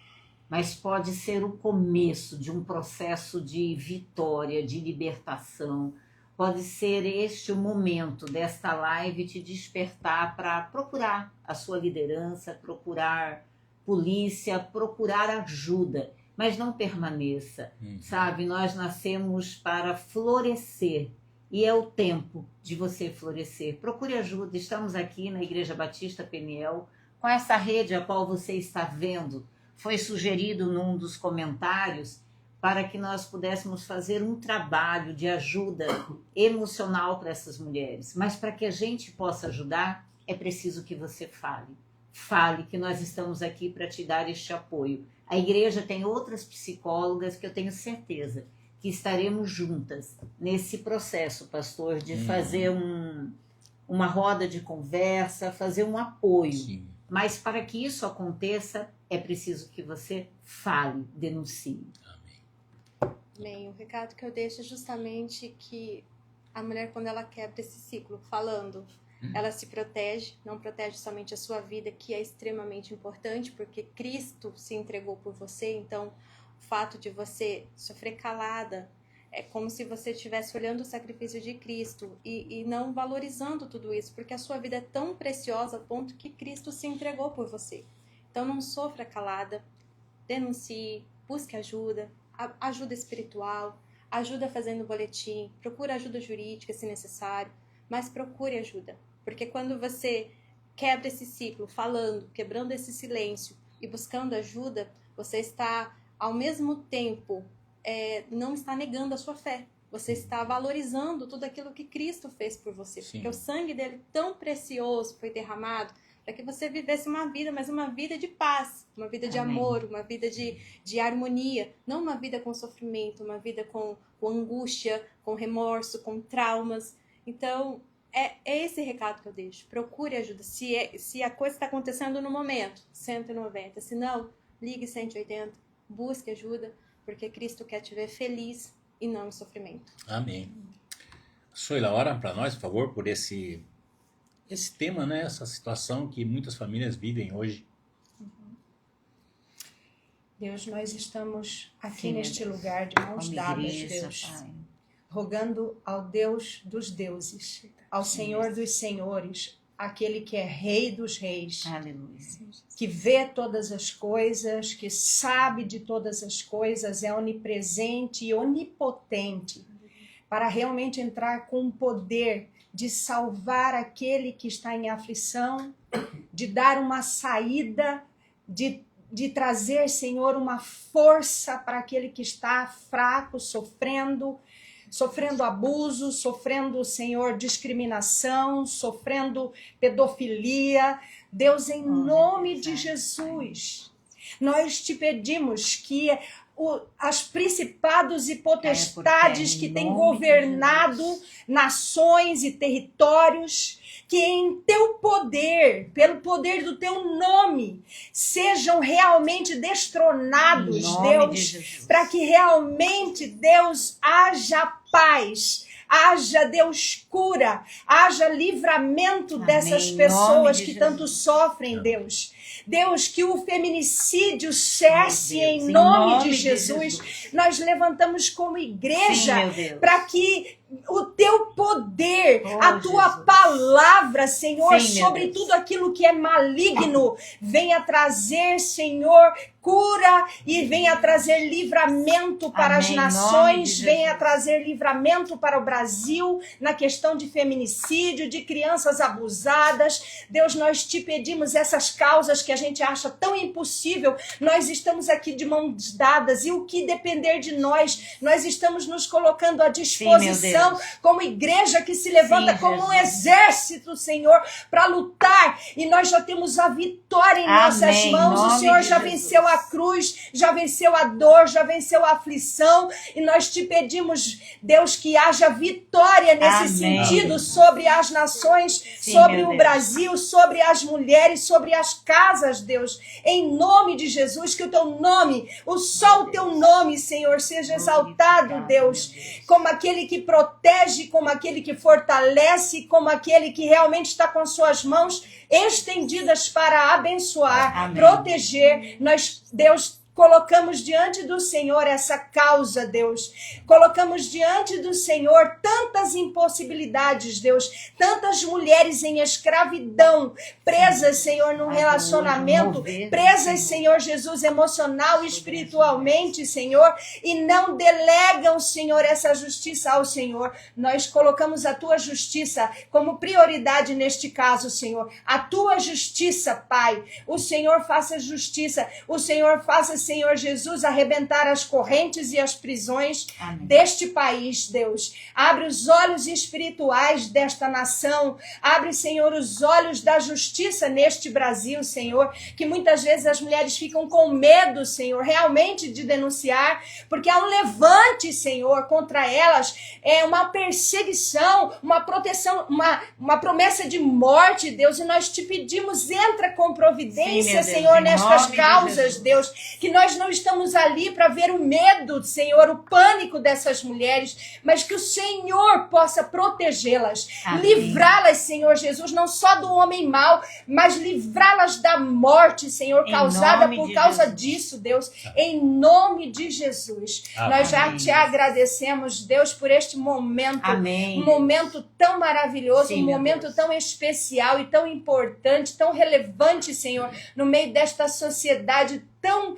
mas pode ser o começo de um processo de vitória, de libertação. Pode ser este o momento desta live te despertar para procurar a sua liderança, procurar polícia, procurar ajuda, mas não permaneça, sabe? Nós nascemos para florescer e é o tempo de você florescer. Procure ajuda, estamos aqui na Igreja Batista Peniel, com essa rede a qual você está vendo, foi sugerido num dos comentários, para que nós pudéssemos fazer um trabalho de ajuda emocional para essas mulheres. Mas para que a gente possa ajudar, é preciso que você fale. Fale que nós estamos aqui para te dar este apoio. A igreja tem outras psicólogas que eu tenho certeza que estaremos juntas nesse processo, pastor, de fazer uma roda de conversa, fazer um apoio. Sim. Mas para que isso aconteça, é preciso que você fale, denuncie. Bem, o recado que eu deixo é justamente que a mulher, quando ela quebra esse ciclo, falando, ela se protege, não protege somente a sua vida, que é extremamente importante, porque Cristo se entregou por você, então o fato de você sofrer calada é como se você estivesse olhando o sacrifício de Cristo e não valorizando tudo isso, porque a sua vida é tão preciosa a ponto que Cristo se entregou por você. Então não sofra calada, denuncie, busque ajuda espiritual, ajuda fazendo boletim, procure ajuda jurídica se necessário, mas procure ajuda, porque quando você quebra esse ciclo, falando, quebrando esse silêncio e buscando ajuda, você está, ao mesmo tempo, não está negando a sua fé, você está valorizando tudo aquilo que Cristo fez por você, Sim. Porque o sangue dele tão precioso foi derramado para que você vivesse uma vida, mas uma vida de paz, uma vida de amor, uma vida de harmonia, não uma vida com sofrimento, uma vida com angústia, com remorso, com traumas. Então, é esse recado que eu deixo. Procure ajuda. Se a coisa está acontecendo no momento, 190. Se não, ligue 180, busque ajuda, porque Cristo quer te ver feliz e não em sofrimento. Amém. Soila, ora para nós, por favor, por esse tema, né? Essa situação que muitas famílias vivem hoje. Deus, nós estamos aqui neste lugar de mãos dadas, Deus, Pai, rogando ao Deus dos deuses, ao Senhor dos senhores, aquele que é Rei dos reis, Aleluia. Que vê todas as coisas, que sabe de todas as coisas, é onipresente e onipotente, para realmente entrar com o poder de salvar aquele que está em aflição, de dar uma saída, de trazer, Senhor, uma força para aquele que está fraco, sofrendo abuso, sofrendo, Senhor, discriminação, sofrendo pedofilia. Deus, em nome de Jesus, nós te pedimos que as principados e potestades que têm governado nações e territórios, que em teu poder, pelo poder do teu nome, sejam realmente destronados, Deus, para que realmente, Deus, haja paz, haja, Deus, cura, haja livramento dessas pessoas que tanto sofrem, Deus. Deus, que o feminicídio cesse em nome de Jesus. Nós levantamos como igreja para que o teu poder, a tua palavra, Senhor, sobre tudo aquilo que é maligno, venha trazer, Senhor, cura e venha trazer livramento para as nações, venha trazer livramento para o Brasil na questão de feminicídio, de crianças abusadas. Deus, nós te pedimos essas causas que a gente acha tão impossível, nós estamos aqui de mãos dadas e o que depender de nós, nós estamos nos colocando à disposição como igreja que se levanta como um exército, Senhor, para lutar, e nós já temos a vitória em nossas mãos. O Senhor já venceu a a cruz, já venceu a dor, já venceu a aflição. E nós te pedimos, Deus, que haja vitória nesse sentido sobre as nações, sobre o Brasil, sobre as mulheres, sobre as casas, Deus. Em nome de Jesus, que o teu nome, só o teu nome, Senhor, seja exaltado, Deus, como aquele que protege, como aquele que fortalece, como aquele que realmente está com suas mãos estendidas para abençoar, proteger. Nós, Deus, colocamos diante do Senhor essa causa, Deus. Colocamos diante do Senhor tantas impossibilidades, Deus. Tantas mulheres em escravidão, presas, Senhor, num relacionamento, presas, Senhor Jesus, emocional e espiritualmente, Senhor, e não delegam, Senhor, essa justiça ao Senhor. Nós colocamos a tua justiça como prioridade neste caso, Senhor. A tua justiça, Pai. O Senhor faça justiça. O Senhor faça, Senhor Jesus, arrebentar as correntes e as prisões deste país, Deus. Abre os olhos espirituais desta nação. Abre, Senhor, os olhos da justiça neste Brasil, Senhor, que muitas vezes as mulheres ficam com medo, Senhor, realmente de denunciar, porque há um levante, Senhor, contra elas, é uma perseguição, uma proteção, uma promessa de morte, Deus, e nós te pedimos, entra com providência, sim, Senhor, nestas causas, Deus, que nós não estamos ali para ver o medo, Senhor, o pânico dessas mulheres, mas que o Senhor possa protegê-las, livrá-las, Senhor Jesus, não só do homem mau, mas livrá-las da morte, Senhor, causada por causa disso, Deus, em nome de Jesus. Nós já te agradecemos, Deus, por este momento, um momento tão maravilhoso, um momento tão especial e tão importante, tão relevante, Senhor, no meio desta sociedade tão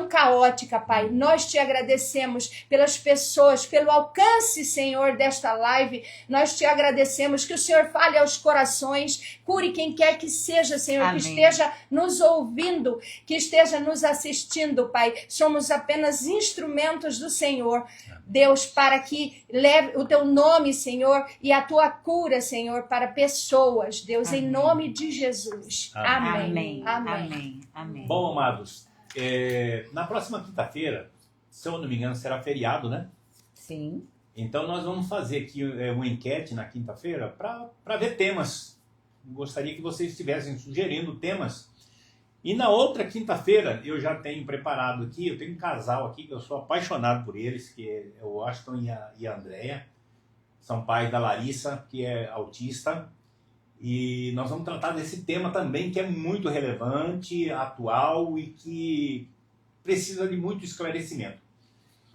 caótica, Pai. Nós te agradecemos pelas pessoas, pelo alcance, Senhor, desta live. Nós te agradecemos que o Senhor fale aos corações, cure quem quer que seja, Senhor, que esteja nos ouvindo, que esteja nos assistindo, Pai. Somos apenas instrumentos do Senhor, Deus, para que leve o teu nome, Senhor, e a tua cura, Senhor, para pessoas, Deus, em nome de Jesus. Amém. Amém. Bom, amados, na próxima quinta-feira, se eu não me engano, será feriado, né? Sim. Então nós vamos fazer aqui uma enquete na quinta-feira para ver temas. Gostaria que vocês estivessem sugerindo temas. E na outra quinta-feira, eu já tenho preparado aqui, eu tenho um casal aqui que eu sou apaixonado por eles, que é o Washington e a Andrea. São pais da Larissa, que é autista. E nós vamos tratar desse tema também, que é muito relevante, atual e que precisa de muito esclarecimento.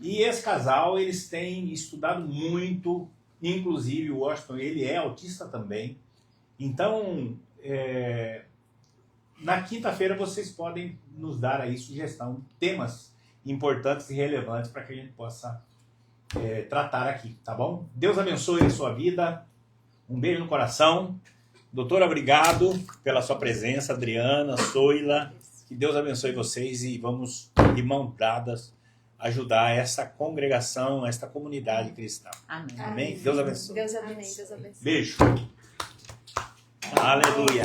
E esse casal, eles têm estudado muito, inclusive o Washington, ele é autista também. Então, na quinta-feira vocês podem nos dar aí sugestão, temas importantes e relevantes para que a gente possa tratar aqui, tá bom? Deus abençoe a sua vida, um beijo no coração. Doutora, obrigado pela sua presença, Adriana, Soila, que Deus abençoe vocês e vamos, de mãos dadas, ajudar essa congregação, esta comunidade cristã. Amém. Amém? Deus abençoe. Deus abençoe. Beijo. Aleluia.